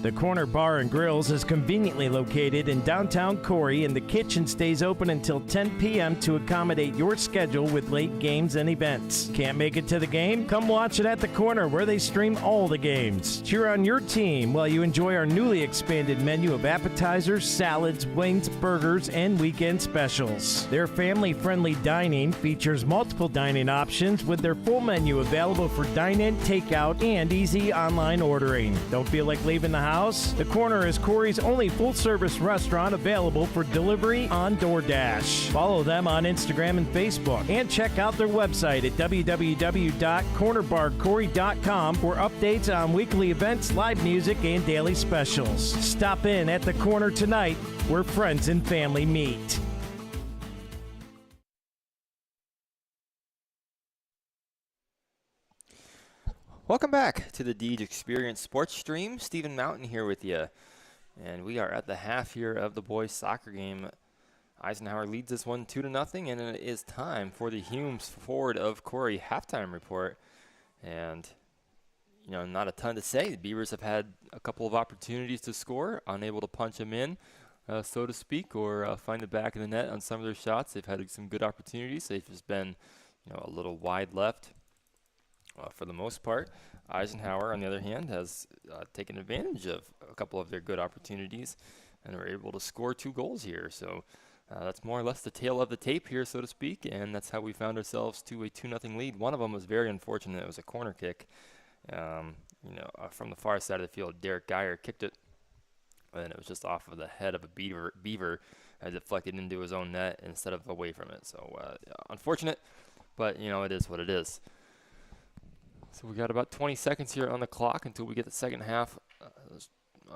The Corner Bar and Grills is conveniently located in downtown Corry, and the kitchen stays open until 10 p.m. to accommodate your schedule with late games and events. Can't make it to the game? Come watch it at the Corner, where they stream all the games. Cheer on your team while you enjoy our newly expanded menu of appetizers, salads, wings, burgers, and weekend specials. Their family-friendly dining features multiple dining options with their full menu available for dine-in, takeout, and easy online ordering. Don't feel like leaving the house? The Corner is Corry's only full-service restaurant available for delivery on DoorDash. Follow them on Instagram and Facebook, and check out their website at www.cornerbarcorry.com for updates on weekly events, live music, and daily specials. Stop in at the Corner tonight, where friends and family meet. Welcome back to the Deej Experience Sports Stream. Stephen Mountain here with you. And we are at the half here of the boys soccer game. Eisenhower leads this one 2-0, and it is time for the Humes Forward of Corry halftime report. And, you know, not a ton to say. The Beavers have had a couple of opportunities to score, unable to punch them in, so to speak, or find the back of the net on some of their shots. They've had some good opportunities. They've just been, you know, a little wide left. For the most part. Eisenhower, on the other hand, has taken advantage of a couple of their good opportunities and were able to score 2 goals here. So that's more or less the tail of the tape here, so to speak, and that's how we found ourselves to a 2-0 lead. One of them was very unfortunate. It was a corner kick, from the far side of the field. Derek Geyer kicked it, and it was just off of the head of a Beaver as it deflected into his own net instead of away from it. So unfortunate, but, you know, it is what it is. So we got about 20 seconds here on the clock until we get the second half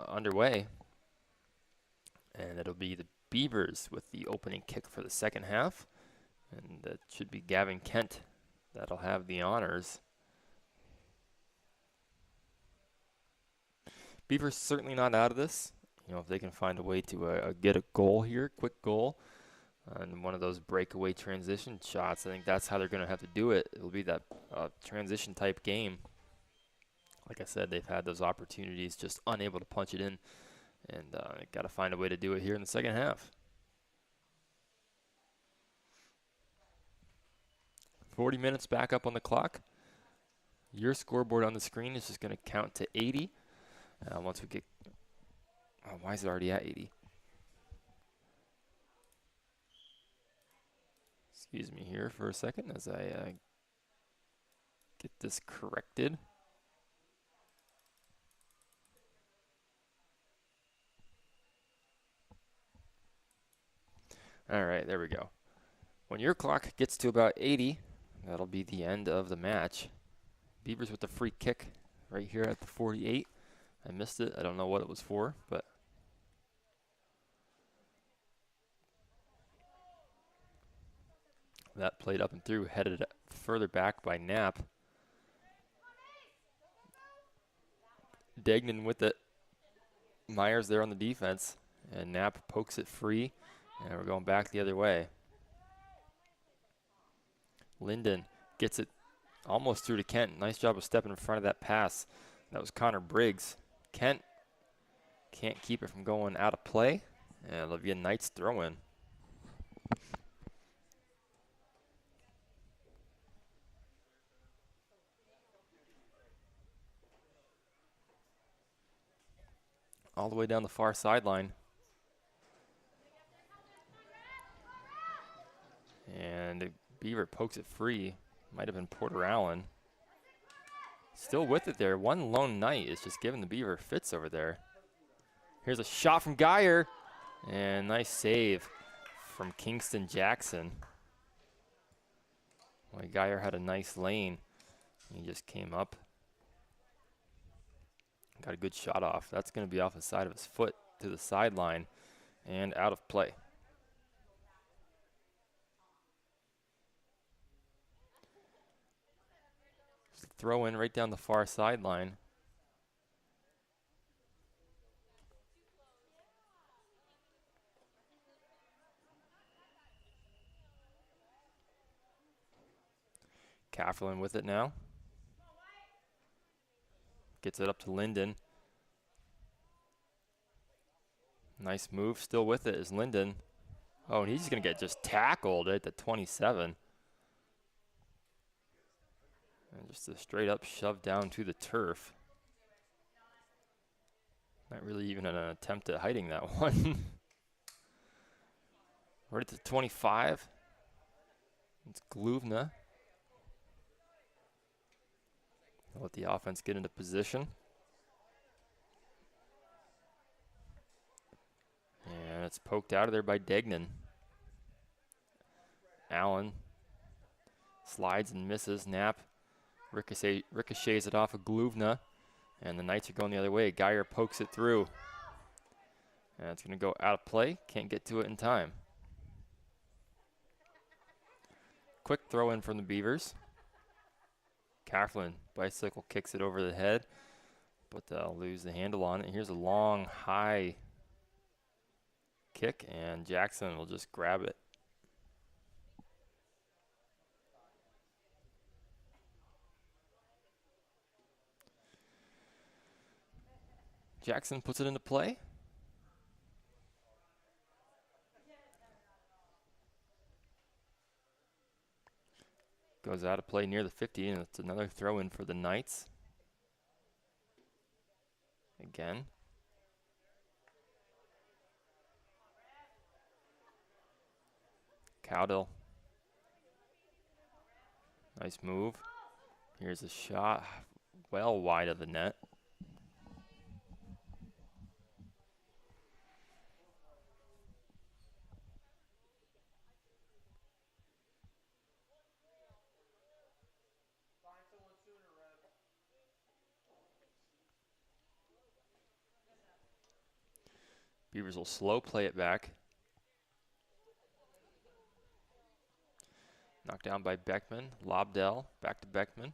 underway. And it'll be the Beavers with the opening kick for the second half. And that should be Gavin Kent that'll have the honors. Beavers certainly not out of this. You know, if they can find a way to get a goal here, quick goal, and one of those breakaway transition shots, I think that's how they're going to have to do it. It'll be that transition type game. Like I said, they've had those opportunities, just unable to punch it in, and got to find a way to do it here in the second half. 40 minutes back up on the clock. Your scoreboard on the screen is just going to count to 80. Once we get, why is it already at 80? Excuse me here for a second as I get this corrected. All right, there we go. When your clock gets to about 80, that'll be the end of the match. Beavers with the free kick right here at the 48. I missed it. I don't know what it was for, but that played up and through, headed further back by Knapp. Degnan with it. Myers there on the defense, and Knapp pokes it free, and we're going back the other way. Linden gets it almost through to Kent. Nice job of stepping in front of that pass. That was Connor Briggs. Kent can't keep it from going out of play, and it'll be a Knights throw-in. All the way down the far sideline. And Beaver pokes it free. Might have been Porter Allen. Still with it there. One lone Knight is just giving the Beaver fits over there. Here's a shot from Geyer. And nice save from Kingston Jackson. Well, Geyer had a nice lane. He just came up. Got a good shot off. That's going to be off the side of his foot to the sideline and out of play. Just a throw in right down the far sideline. Kafferlin with it now. Gets it up to Linden. Nice move, still with it is Linden. Oh, and he's going to get just tackled at the 27. And just a straight up shove down to the turf. Not really even an attempt at hiding that one. Right at the 25. It's Gluvna. Let the offense get into position. And it's poked out of there by Degnan. Allen slides and misses. Knapp ricochets it off of Gluvna. And the Knights are going the other way. Geyer pokes it through. And it's going to go out of play. Can't get to it in time. Quick throw in from the Beavers. Carflin bicycle kicks it over the head, but they'll lose the handle on it. Here's a long, high kick, and Jackson will just grab it. Jackson puts it into play. Goes out of play near the 50, and it's another throw in for the Knights. Again. Cowdell. Nice move. Here's a shot well wide of the net. Beavers will slow play it back. Knocked down by Beckman. Lobdell back to Beckman.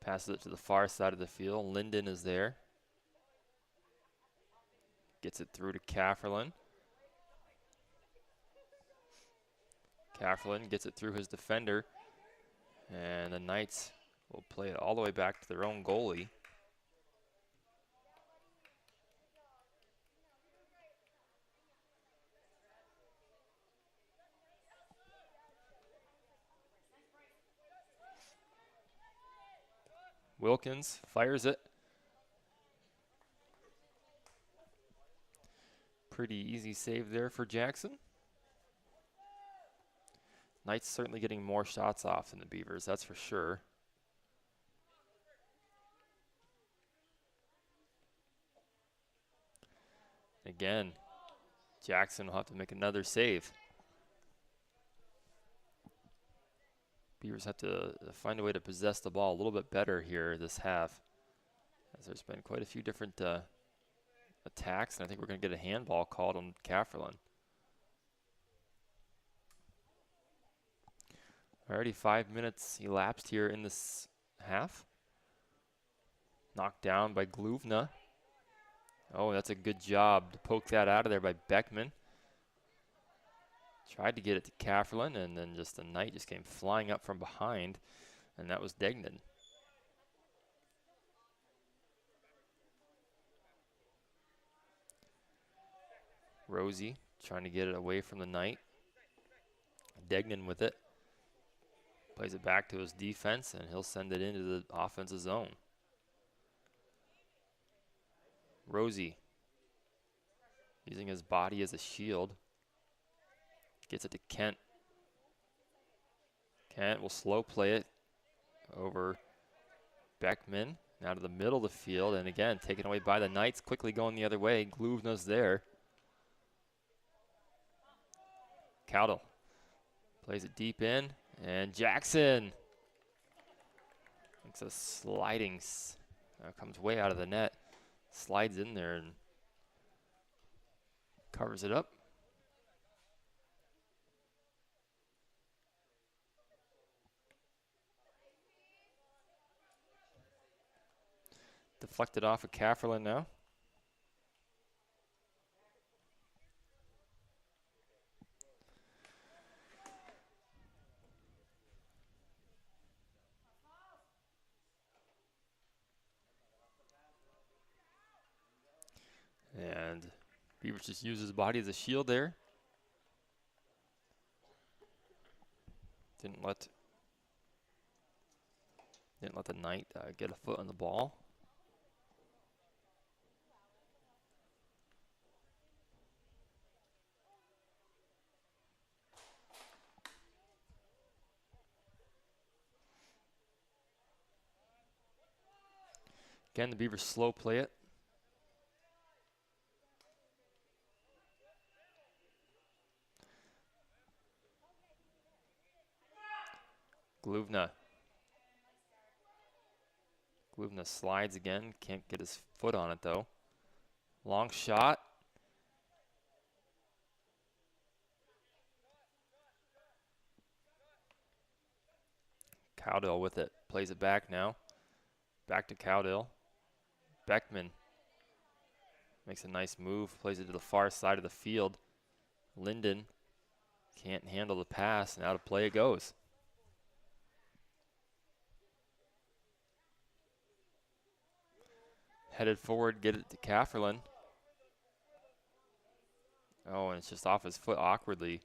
Passes it to the far side of the field. Linden is there. Gets it through to Cafferlin. Cafferlin gets it through his defender. And the Knights will play it all the way back to their own goalie. Wilkins fires it. Pretty easy save there for Jackson. Knights certainly getting more shots off than the Beavers, that's for sure. Again, Jackson will have to make another save. Beavers have to find a way to possess the ball a little bit better here this half, as there's been quite a few different attacks, and I think we're going to get a handball called on Cafferlin. Already 5 minutes elapsed here in this half. Knocked down by Gluvna. Oh, that's a good job to poke that out of there by Beckman. Tried to get it to Cafferlin, and then just the Knight just came flying up from behind, and that was Degnan. Rosie trying to get it away from the Knight. Degnan with it. Plays it back to his defense, and he'll send it into the offensive zone. Rosie using his body as a shield. Gets it to Kent. Kent will slow play it over Beckman. Now to the middle of the field, and again, taken away by the Knights, quickly going the other way. Gluvna's there. Cowdell plays it deep in, and Jackson makes a sliding, comes way out of the net, slides in there and covers it up. Deflected off of Cafferlin now. Beavers just use his body as a shield there. Didn't let the Knight get a foot on the ball. Again, the Beavers slow play it. Gluvna slides again. Can't get his foot on it, though. Long shot. Cowdill with it. Plays it back now. Back to Cowdill. Beckman makes a nice move. Plays it to the far side of the field. Linden can't handle the pass, and out of play it goes. Headed forward, get it to Cafferlin. Oh, and it's just off his foot awkwardly.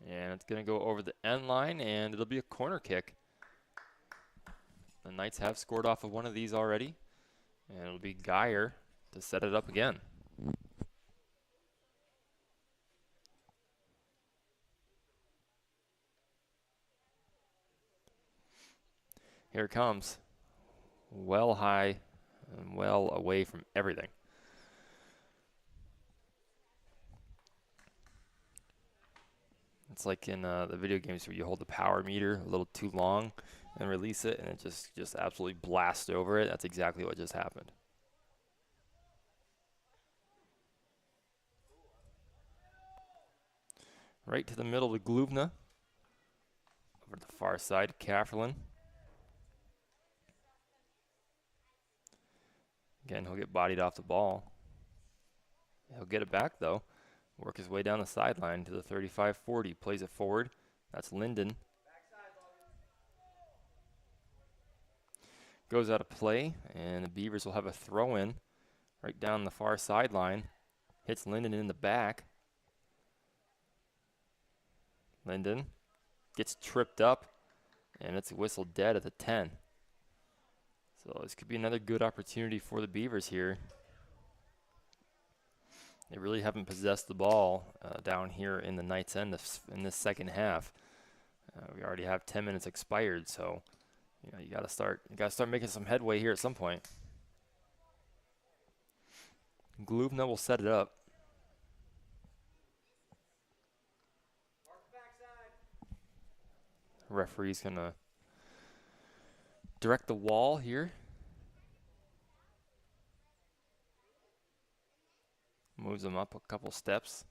And it's going to go over the end line, and it'll be a corner kick. The Knights have scored off of one of these already, and it'll be Geyer to set it up again. Here it comes. Well high and well away from everything. It's like in the video games where you hold the power meter a little too long and release it, and it just absolutely blasts over it. That's exactly what just happened. Right to the middle of Gluvna. Over to the far side, Cafferlin. Again, he'll get bodied off the ball. He'll get it back, though. Work his way down the sideline to the 35-40. Plays it forward. That's Linden. Goes out of play, and the Beavers will have a throw-in right down the far sideline. Hits Linden in the back. Linden gets tripped up, and it's whistled dead at the 10. So this could be another good opportunity for the Beavers here. They really haven't possessed the ball down here in the Knights' end in this second half. We already have 10 minutes expired, so you got to start making some headway here at some point. Gluvna will set it up. Referee's gonna direct the wall here. Moves him up a couple steps.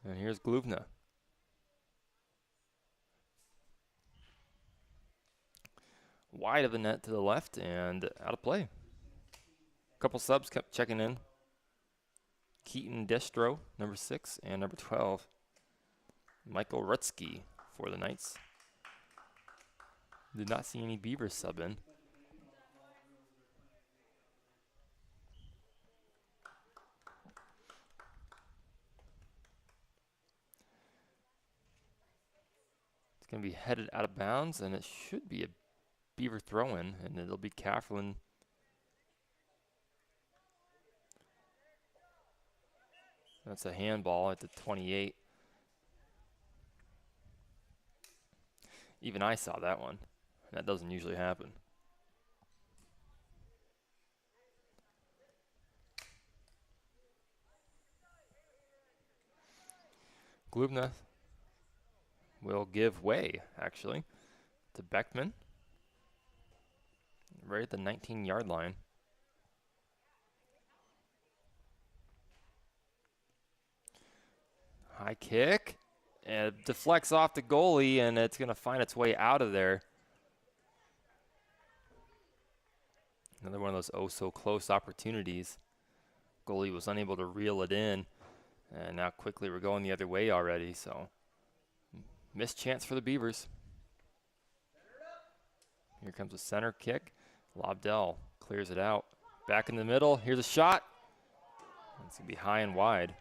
And here's Gluvna. Wide of the net to the left and out of play. A couple subs kept checking in. Keaton Destro, number 6, and number 12, Michael Rutsky for the Knights. Did not see any Beavers sub in. It's going to be headed out of bounds, and it should be a Beaver throw-in, and it'll be Cafferlin. That's a handball at the 28. Even I saw that one. That doesn't usually happen. Gluvna will give way, actually, to Beckman. Right at the 19-yard line. High kick, and it deflects off the goalie, and it's going to find its way out of there. Another one of those oh-so-close opportunities. Goalie was unable to reel it in, and now quickly we're going the other way already, so Missed chance for the Beavers. Here comes a center kick. Lobdell clears it out. Back in the middle. Here's a shot. It's going to be high and wide.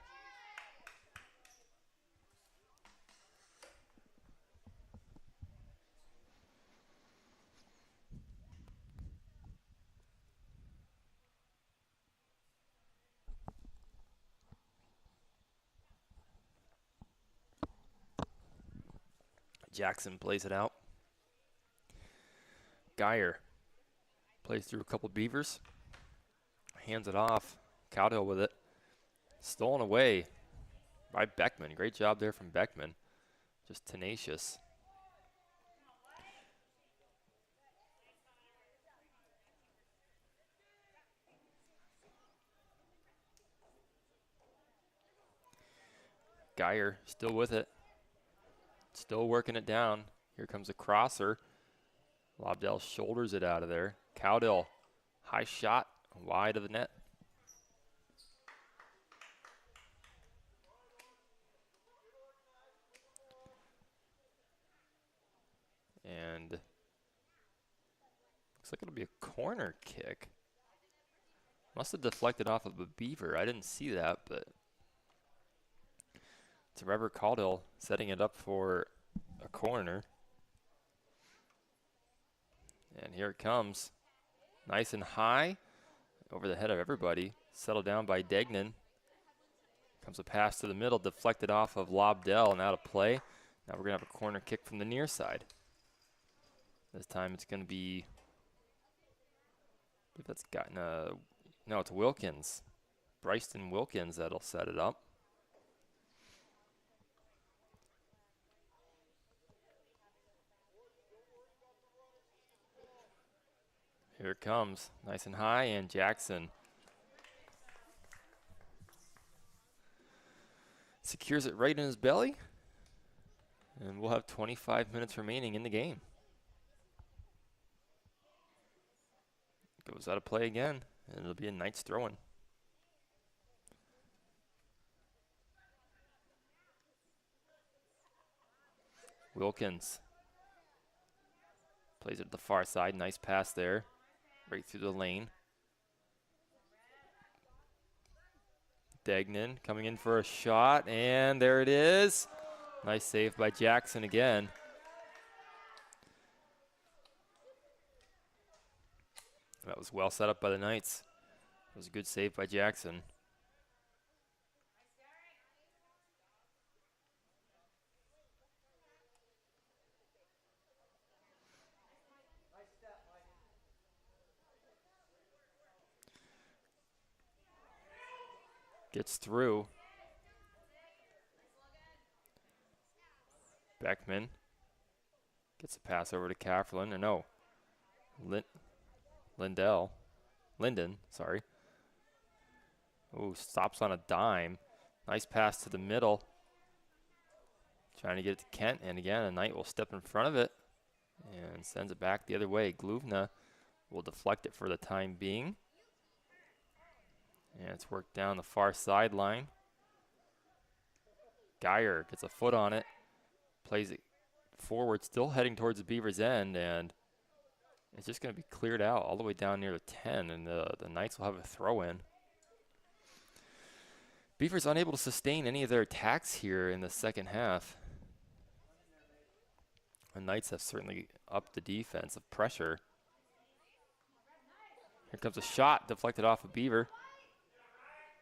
Jackson plays it out. Geyer plays through a couple Beavers. Hands it off. Cowdell with it. Stolen away by Beckman. Great job there from Beckman. Just tenacious. Geyer still with it. Still working it down. Here comes a crosser. Lobdell shoulders it out of there. Cowdell, high shot, wide of the net. And looks like it'll be a corner kick. Must have deflected off of a Beaver. I didn't see that, but it's Trevor Caudill setting it up for a corner. And here it comes. Nice and high over the head of everybody. Settled down by Degnan. Comes a pass to the middle, deflected off of Lobdell and out of play. Now we're going to have a corner kick from the near side. This time it's going to be, I believe that's gotten a, no, it's Wilkins. Bryston Wilkins that'll set it up. Here it comes, nice and high, and Jackson secures it right in his belly. And we'll have 25 minutes remaining in the game. Goes out of play again, and it'll be a Knights throw-in. Wilkins plays it at the far side. Nice pass there, right through the lane. Degnan coming in for a shot, and there it is. Nice save by Jackson again. That was well set up by the Knights. It was a good save by Jackson. Gets through. Beckman gets a pass over to Kafferlin, or no, Linden, sorry. Oh, stops on a dime. Nice pass to the middle. Trying to get it to Kent, and again, a Knight will step in front of it and sends it back the other way. Gluvna will deflect it for the time being. And it's worked down the far sideline. Geyer gets a foot on it. Plays it forward, still heading towards the Beavers' end, and it's just going to be cleared out all the way down near the 10, and the Knights will have a throw-in. Beavers unable to sustain any of their attacks here in the second half. The Knights have certainly upped the defensive pressure. Here comes a shot deflected off of Beaver.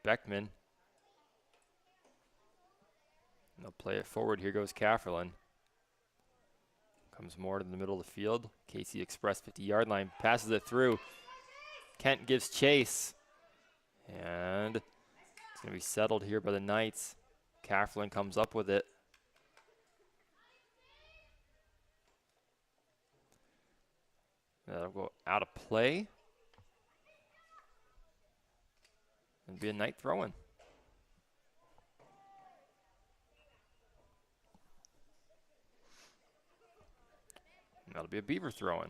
Beckman. They'll play it forward. Here goes Kafferlin. Comes more to the middle of the field. KC Express 50-yard line. Passes it through. Kent gives chase. And it's going to be settled here by the Knights. Kafferlin comes up with it. That'll go out of play. It'll be a Knight throw-in. That'll be a Beaver throw-in.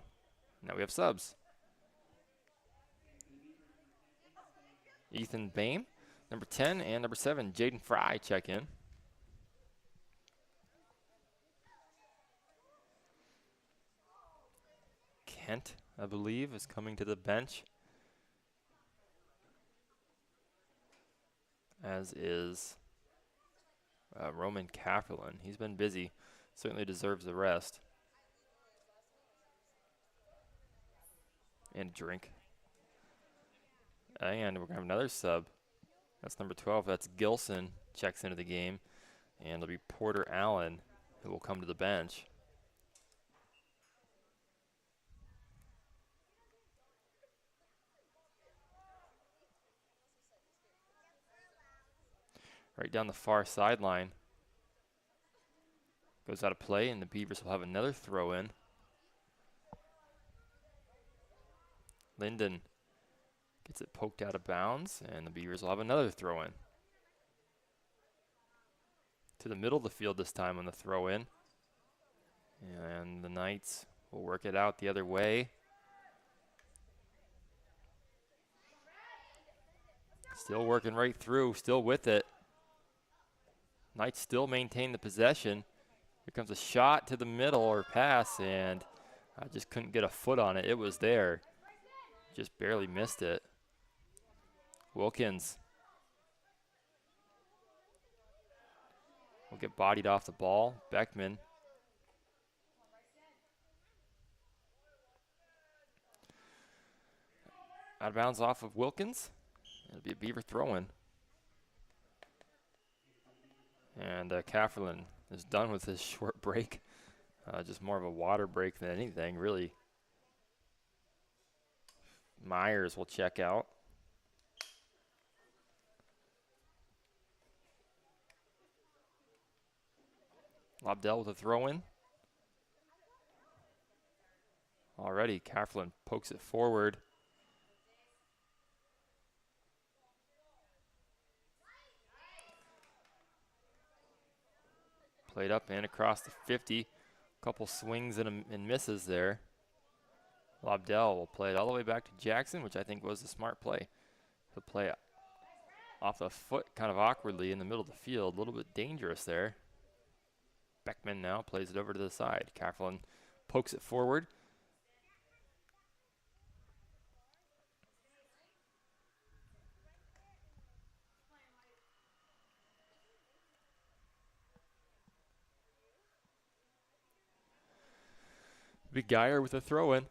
Now we have subs. Ethan Boehm, number 10, and number 7, Jaden Fry check in. Kent, I believe, is coming to the bench. As is Roman Kafferlin. He's been busy. Certainly deserves the rest. And a drink. And we're going to have another sub. That's number 12. That's Gilson. Checks into the game. And it'll be Porter Allen who will come to the bench. Right down the far sideline. Goes out of play, and the Beavers will have another throw in. Linden gets it poked out of bounds, and the Beavers will have another throw in. To the middle of the field this time on the throw in. And the Knights will work it out the other way. Still working right through, still with it. Knights still maintain the possession. Here comes a shot to the middle or pass, and I just couldn't get a foot on it. It was there. Just barely missed it. Wilkins will get bodied off the ball. Beckman. Out of bounds off of Wilkins. It'll be a Beaver throw-in. And Kafferlin is done with his short break. Just more of a water break than anything, really. Myers will check out. Lobdell with a throw-in. Already, Kafferlin pokes it forward. Played up and across the 50. Couple swings and misses there. Lobdell will play it all the way back to Jackson, which I think was a smart play. He'll play it off the foot kind of awkwardly in the middle of the field. A little bit dangerous there. Beckman now plays it over to the side. Kafferlin pokes it forward. Big Geyer with a throw-in.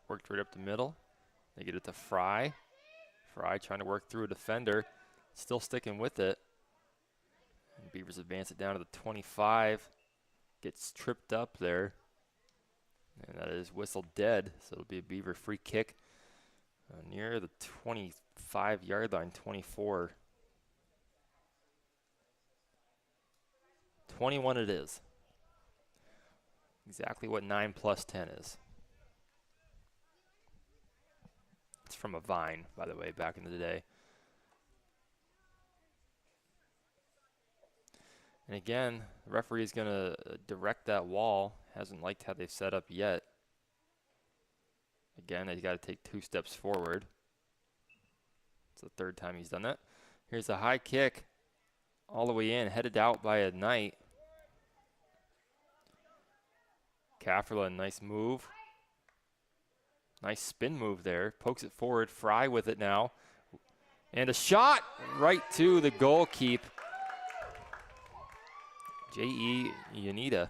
Worked right up the middle. They get it to Fry. Fry trying to work through a defender. Still sticking with it. And Beavers advance it down to the 25. Gets tripped up there. And that is whistled dead. So it'll be a Beaver free kick near the 25-yard line, 24. 21 it is. Exactly what 9 plus 10 is. It's from a vine, by the way, back in the day. And again, the referee is going to direct that wall. Hasn't liked how they've set up yet. Again, he's got to take 2 steps forward. It's the 3rd time he's done that. Here's a high kick all the way in, headed out by a Knight. Kafferlin, nice move. Nice spin move there. Pokes it forward. Fry with it now. And a shot right to the goalkeep. J.E. Yanita.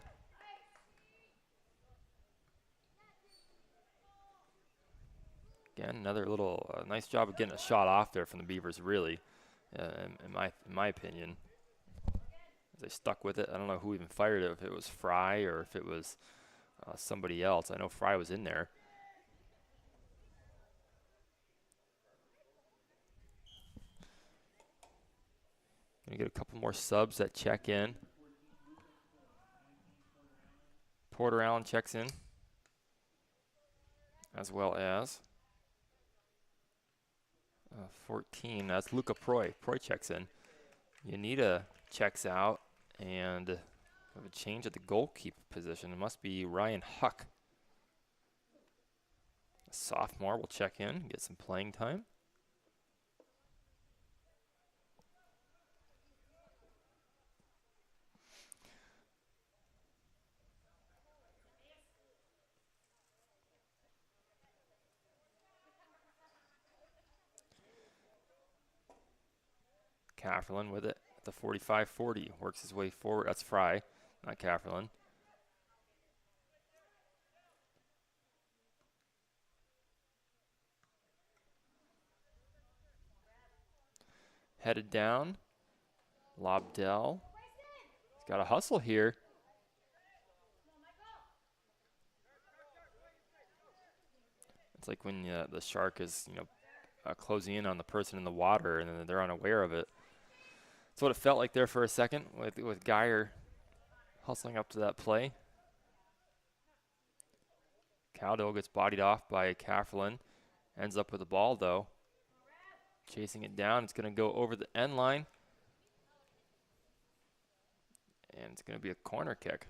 Again, another little nice job of getting a shot off there from the Beavers, really, in my opinion. As they stuck with it. I don't know who even fired it, if it was Fry or if it was somebody else. I know Fry was in there. Gonna get a couple more subs that check in. Porter Allen checks in, as well as 14. That's Luca Proy. Proy checks in. Yanita checks out, and we have a change at the goalkeeper position. It must be Ryan Huck sophomore will check in, get some playing time. Kafferlin with it at the 45-40. Works his way forward. That's Fry, not Kafferlin. Headed down. Lobdell. He's got a hustle here. It's like when the shark is, closing in on the person in the water and then they're unaware of it. That's what it felt like there for a second with Geyer hustling up to that play. Cowdill gets bodied off by Kafferlin. Ends up with the ball, though. Chasing it down. It's going to go over the end line. And it's going to be a corner kick.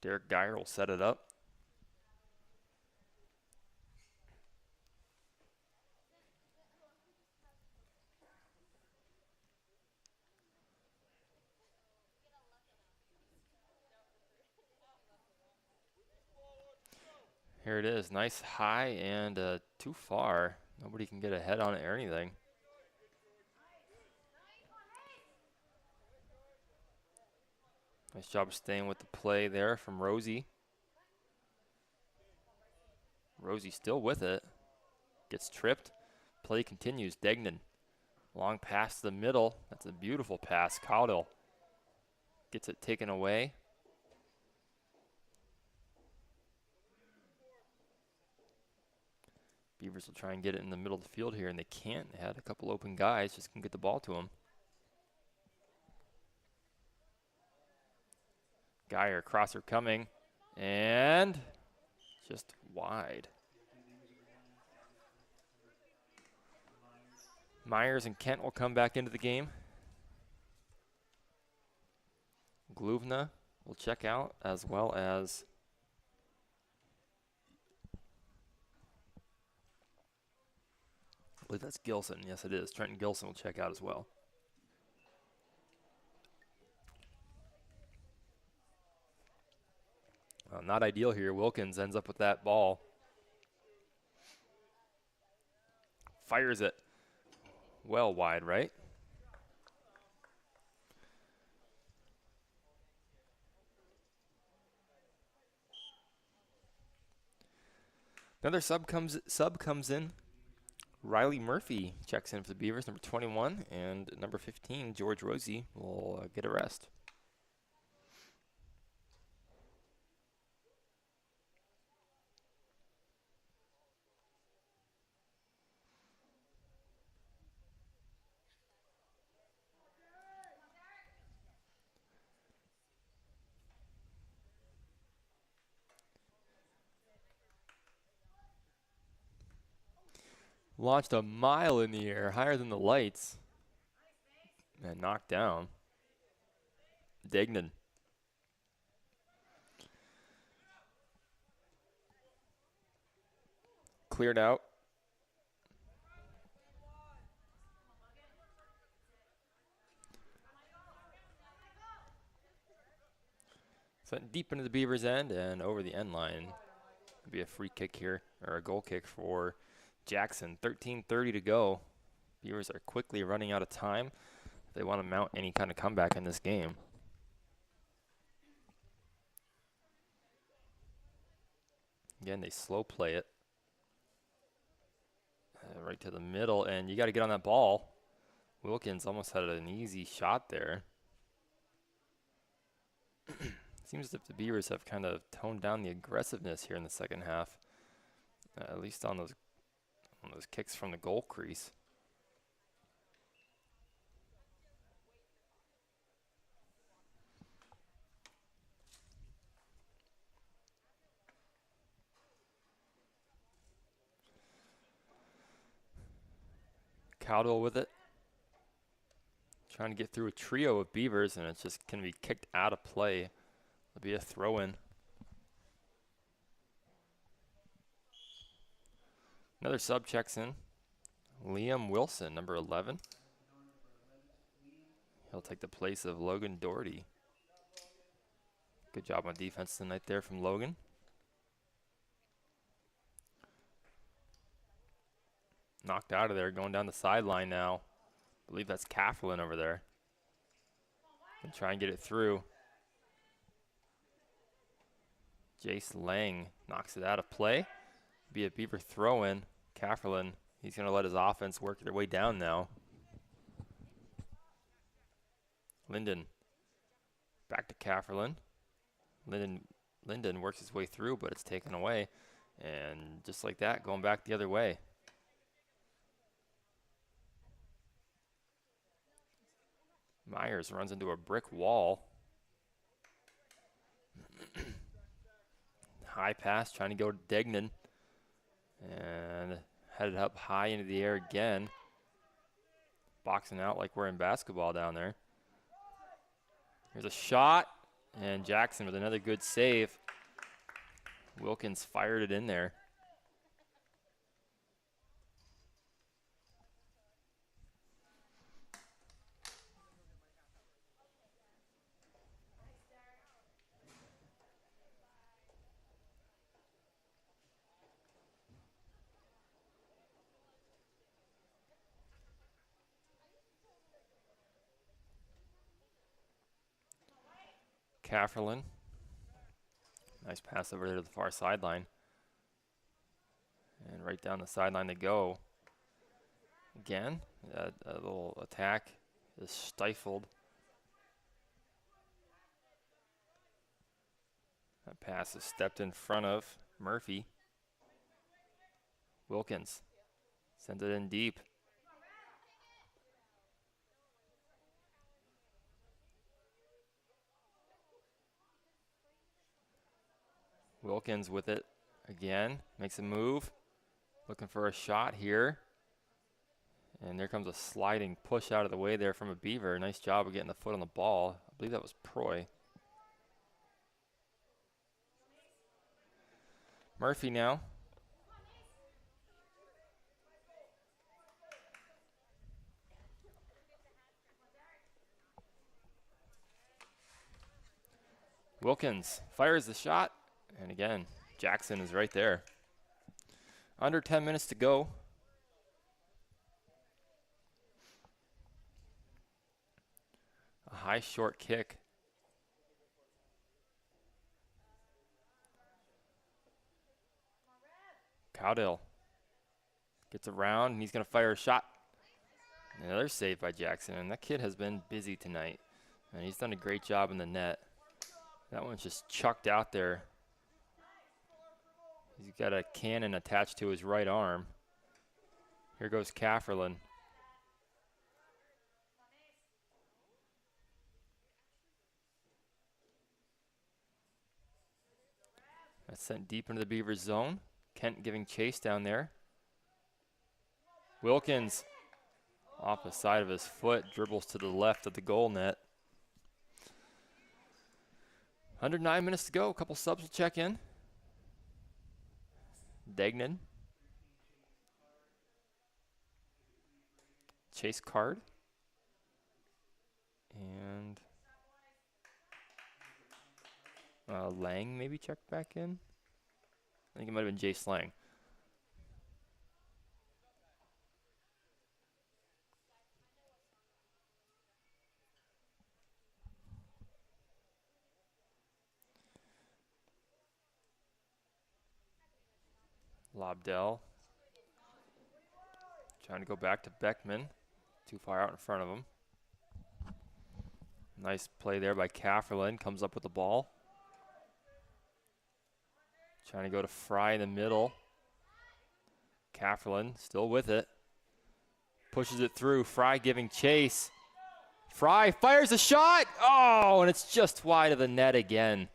Derek Geyer will set it up. Here it is. Nice high and too far. Nobody can get a head on it or anything. Nice job of staying with the play there from Rosie. Rosie still with it. Gets tripped. Play continues. Degnan. Long pass to the middle. That's a beautiful pass. Cowdill gets it taken away. Beavers will try and get it in the middle of the field here, and they can't. They had a couple open guys, just couldn't get the ball to them. Geyer, crosser coming, and just wide. Myers and Kent will come back into the game. Gluvna will check out, as well as I believe that's Gilson. Yes, it is. Trenton Gilson will check out as well. Not ideal here. Wilkins ends up with that ball. Fires it well wide, right? Another sub comes in. Riley Murphy checks in for the Beavers, number 21, and number 15, George Rosie, will get a rest. Launched a mile in the air, higher than the lights. And knocked down. Degnan. Cleared out. Sent deep into the Beavers' end and over the end line. It'll be a free kick here, or a goal kick for Jackson. 13:30 to go. Beavers are quickly running out of time if they want to mount any kind of comeback in this game. Again, they slow play it. Right to the middle, and you got to get on that ball. Wilkins almost had an easy shot there. Seems as if the Beavers have kind of toned down the aggressiveness here in the second half, at least on those kicks from the goal crease. Cowdill with it. Trying to get through a trio of Beavers, and it's just going to be kicked out of play. It'll be a throw-in. Another sub checks in. Liam Wilson, number 11. He'll take the place of Logan Doherty. Good job on defense tonight there from Logan. Knocked out of there, going down the sideline now. I believe that's Kaflin over there. And try and get it through. Jace Lang knocks it out of play. Be a Beaver throw-in. Kaflin, he's going to let his offense work their way down now. Linden, back to Kaflin. Linden works his way through, but it's taken away. And just like that, going back the other way. Myers runs into a brick wall. High pass, trying to go to Degnan. And headed up high into the air again. Boxing out like we're in basketball down there. Here's a shot, and Jackson with another good save. Wilkins fired it in there. Kafferlin. Nice pass over there to the far sideline. And right down the sideline they go. Again, a little attack is stifled. That pass is stepped in front of Murphy. Wilkins sends it in deep. Wilkins with it again, makes a move, looking for a shot here. And there comes a sliding push out of the way there from a Beaver. Nice job of getting the foot on the ball. I believe that was Proy. Murphy now. Wilkins fires the shot. And again, Jackson is right there. Under 10 minutes to go. A high short kick. Cowdell gets around, and he's going to fire a shot. Another save by Jackson, and that kid has been busy tonight. And he's done a great job in the net. That one's just chucked out there. He's got a cannon attached to his right arm. Here goes Kafferlin. That's sent deep into the Beavers zone. Kent giving chase down there. Wilkins off the side of his foot, dribbles to the left of the goal net. Under 9 minutes to go. A couple subs will check in. Degnan. Chase Card. And Lang maybe checked back in. I think it might have been Jace Lang. Lobdell trying to go back to Beckman. Too far out in front of him. Nice play there by Kafferlin. Comes up with the ball. Trying to go to Fry in the middle. Kafferlin still with it. Pushes it through. Fry giving chase. Fry fires a shot. Oh, and it's just wide of the net again.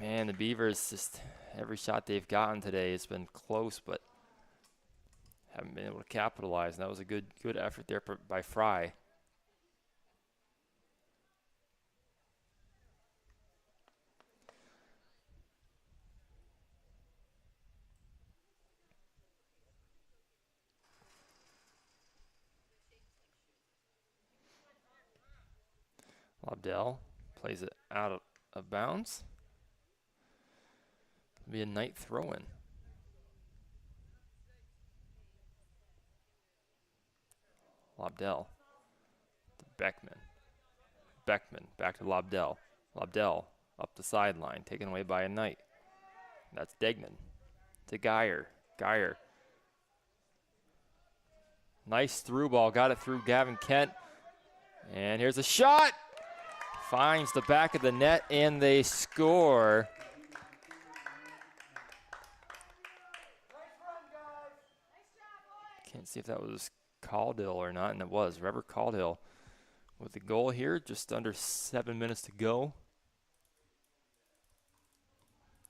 Man, the Beavers just... Every shot they've gotten today has been close, but haven't been able to capitalize. And that was a good effort there by Fry. Lobdell plays it out of bounds. It'll be a night throw-in. Lobdell to Beckman. Beckman back to Lobdell. Lobdell up the sideline, taken away by a Knight. That's Degnan to Geyer. Geyer. Nice through ball, got it through Gavin Kent. And here's a shot. Finds the back of the net, and they score. Can't see if that was Caudill or not, and it was. Rever Caudill with the goal here, just under 7 minutes to go.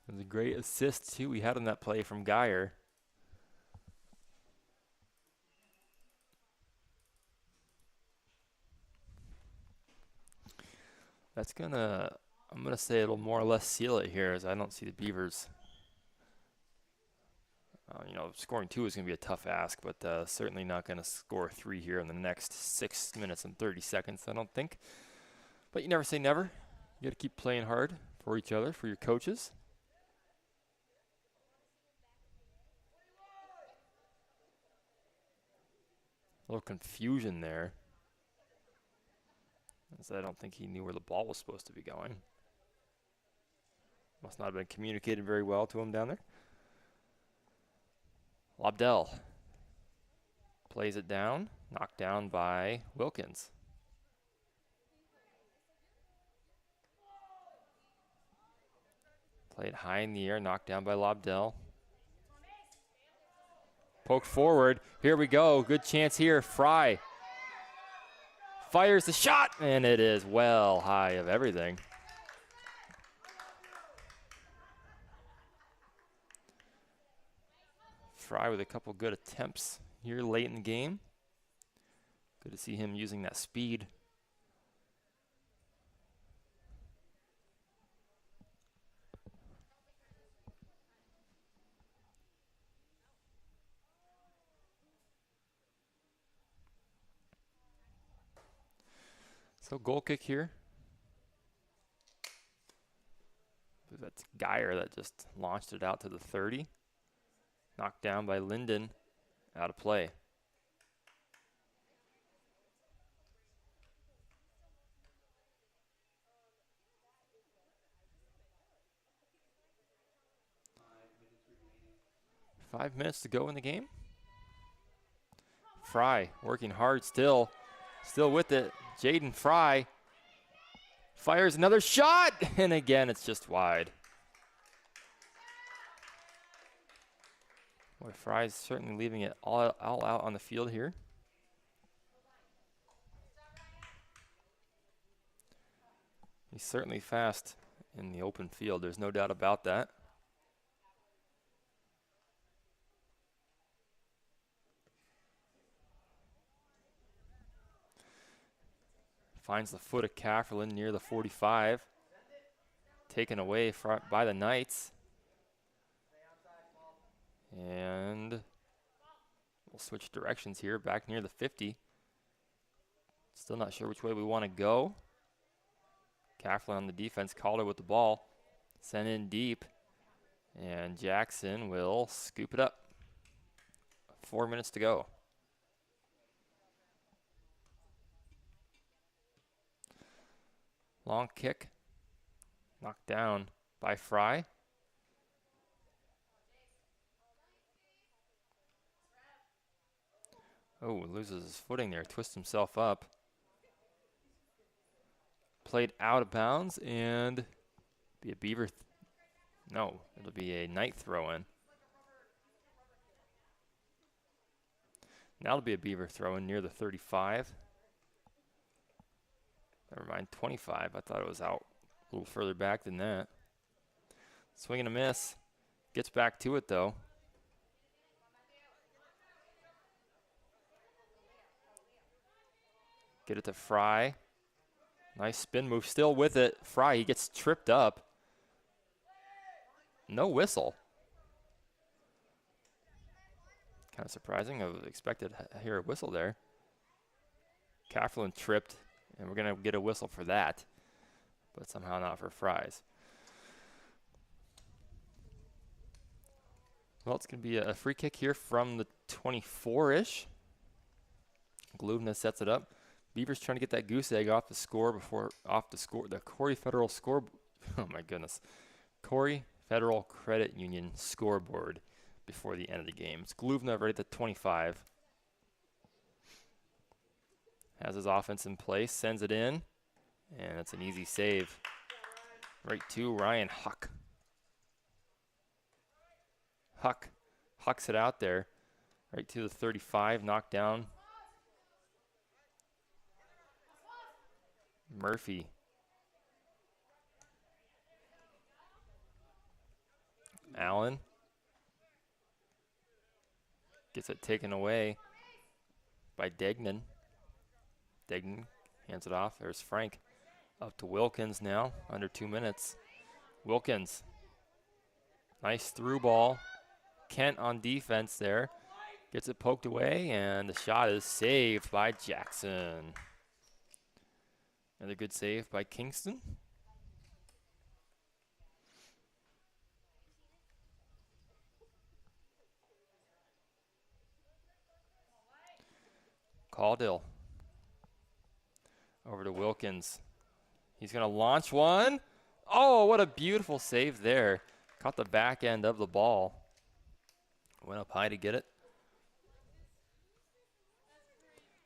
It was a great assist, too, we had on that play from Geyer. That's I'm gonna say it'll more or less seal it here, as I don't see the Beavers. Scoring 2 is gonna be a tough ask, but certainly not gonna score 3 here in the next 6 minutes and 30 seconds, I don't think. But you never say never. You gotta keep playing hard for each other, for your coaches. A little confusion there, as I don't think he knew where the ball was supposed to be going. Must not have been communicated very well to him down there. Lobdell plays it down, knocked down by Wilkins. Played high in the air, knocked down by Lobdell. Poked forward, here we go, good chance here, Fry. Fires the shot, and it is well high of everything. Fry with a couple good attempts here late in the game. Good to see him using that speed. So goal kick here. That's Geyer that just launched it out to the 30. Knocked down by Linden, out of play. Five minutes to go in the game. Fry working hard still with it. Jaden Fry fires another shot, and again it's just wide. Boy, Fry's certainly leaving it all out on the field here. He's certainly fast in the open field, there's no doubt about that. Finds the foot of Cafferlin near the 45. Taken away by the Knights. And we'll switch directions here, back near the 50. Still not sure which way we want to go. Cafferlin on the defense, Calder with the ball. Sent in deep. And Jackson will scoop it up. 4 minutes to go. Long kick, knocked down by Fry. Oh, loses his footing there, twists himself up. Played out of bounds, and be a Beaver. No, it'll be a Knight throw-in. Now it'll be a Beaver throw-in near the 35. Never mind, 25. I thought it was out a little further back than that. Swing and a miss. Gets back to it, though. Get it to Fry. Nice spin move. Still with it. Fry, he gets tripped up. No whistle. Kind of surprising. I was expected to hear a whistle there. Cafferlin tripped And we're going to get a whistle for that, but somehow not for Fries. Well, it's going to be a free kick here from the 24-ish. Gluvna sets it up. Beavers trying to get that goose egg off the the Corry Federal score. Oh my goodness, Corry Federal Credit Union scoreboard before the end of the game. It's Gluvna right at the 25. Has his offense in place, sends it in, and it's an easy save. Right to Ryan Huck. Hucks it out there, right to the 35, knocked down. Murphy. Allen. Gets it taken away by Degnan. Degnan hands it off. There's Frank. Up to Wilkins now, under 2 minutes. Wilkins. Nice through ball. Kent on defense there. Gets it poked away, and the shot is saved by Jackson. Another good save by Kingston. Caudill. Over to Wilkins. He's going to launch one. Oh, what a beautiful save there. Caught the back end of the ball. Went up high to get it.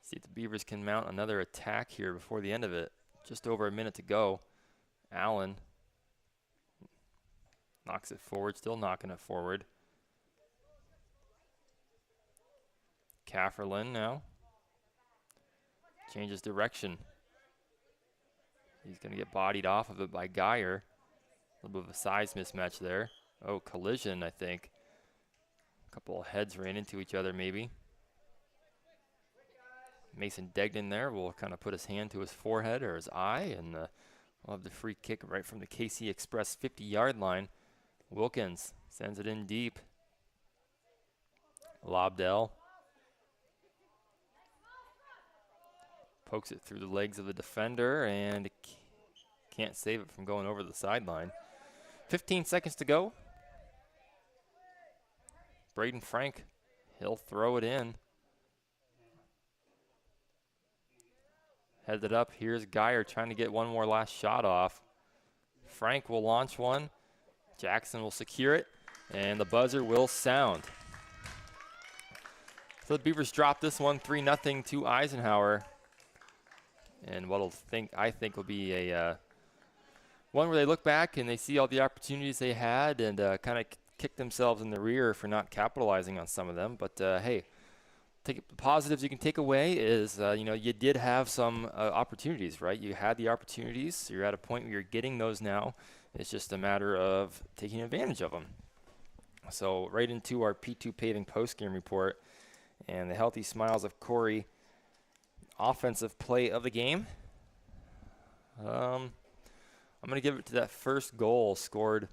See if the Beavers can mount another attack here before the end of it. Just over a minute to go. Allen knocks it forward, still knocking it forward. Kafferlin now. Changes direction. He's going to get bodied off of it by Geyer. A little bit of a size mismatch there. Oh, collision, I think. A couple of heads ran into each other, maybe. Mason Degnan there will kind of put his hand to his forehead or his eye, and we'll have the free kick right from the KC Express 50-yard line. Wilkins sends it in deep. Lobdell pokes it through the legs of the defender and can't save it from going over the sideline. 15 seconds to go. Braden Frank, he'll throw it in. Headed up, here's Geyer trying to get one more last shot off. Frank will launch one. Jackson will secure it, and the buzzer will sound. So the Beavers drop this one 3-0 to Eisenhower. And I think will be a one where they look back and they see all the opportunities they had and kind of kick themselves in the rear for not capitalizing on some of them. But hey, the positives you can take away is you did have some opportunities, right? You had the opportunities. So you're at a point where you're getting those now. It's just a matter of taking advantage of them. So right into our P2 Paving postgame report and the healthy smiles of Corry. Offensive play of the game. I'm going to give it to that first goal scored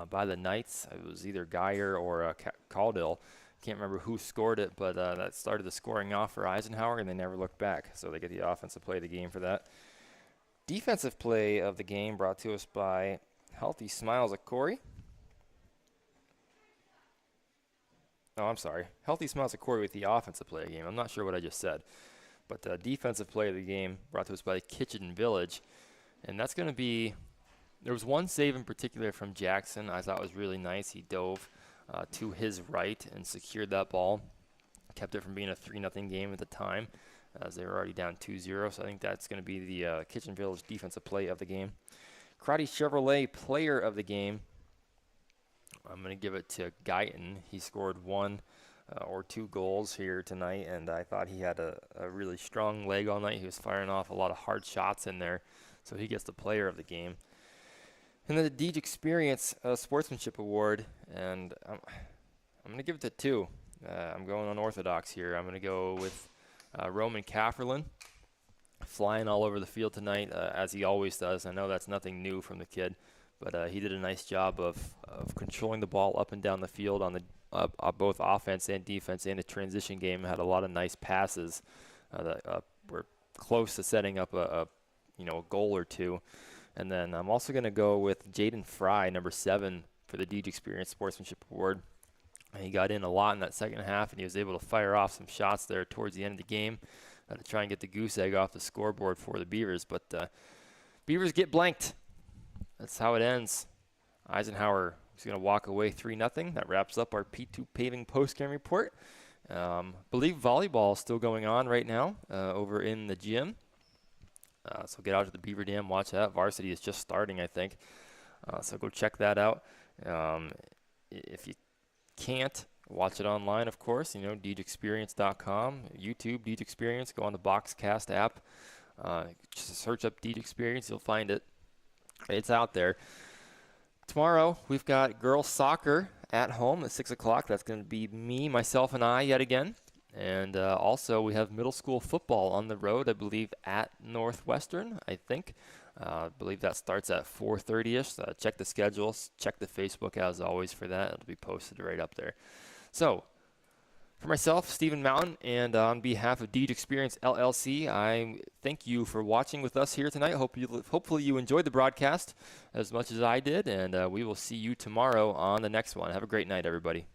by the Knights. It was either Geyer or Caudill. Can't remember who scored it, but that started the scoring off for Eisenhower, and they never looked back. So they get the offensive play of the game for that. Defensive play of the game brought to us by healthy smiles of Corry. Oh, I'm sorry. Healthy smiles of Corry with the offensive play of the game. I'm not sure what I just said. But defensive play of the game brought to us by Kitchen Village. And that's going to be, there was one save in particular from Jackson I thought was really nice. He dove to his right and secured that ball. Kept it from being a 3-0 game at the time as they were already down 2-0. So I think that's going to be the Kitchen Village defensive play of the game. Karate Chevrolet player of the game. I'm going to give it to Guyton. He scored one or two goals here tonight, and I thought he had a really strong leg all night. He was firing off a lot of hard shots in there, so he gets the player of the game. And then the Deej Experience Sportsmanship Award, and I'm going to give it to two. I'm going unorthodox here. I'm going to go with Roman Kafferlin, flying all over the field tonight, as he always does. I know that's nothing new from the kid, but he did a nice job of controlling the ball up and down the field on the both offense and defense in the transition game. Had a lot of nice passes that were close to setting up a goal or two. And then I'm also going to go with Jaden Fry, number 7, for the Deej Experience Sportsmanship Award. He got in a lot in that second half, and he was able to fire off some shots there towards the end of the game to try and get the goose egg off the scoreboard for the Beavers. But Beavers get blanked. That's how it ends. Eisenhower is going to walk away 3-0. That wraps up our P2 Paving post-game report. Believe volleyball is still going on right now over in the gym. So get out to the Beaver Dam, watch that. Varsity is just starting, I think. So go check that out. If you can't, watch it online, of course. DeejExperience.com, YouTube, Deej Experience. Go on the Boxcast app. Just search up Deej Experience. You'll find it. It's out there. Tomorrow, we've got girls soccer at home at 6 o'clock. That's going to be me, myself, and I yet again. And also, we have middle school football on the road, I believe, at Northwestern, I think. I believe that starts at 4:30-ish. Check the schedules. Check the Facebook, as always, for that. It'll be posted right up there. So, for myself, Stephen Mountain, and on behalf of Deej Experience LLC, I thank you for watching with us here tonight. Hopefully you enjoyed the broadcast as much as I did, and we will see you tomorrow on the next one. Have a great night, everybody.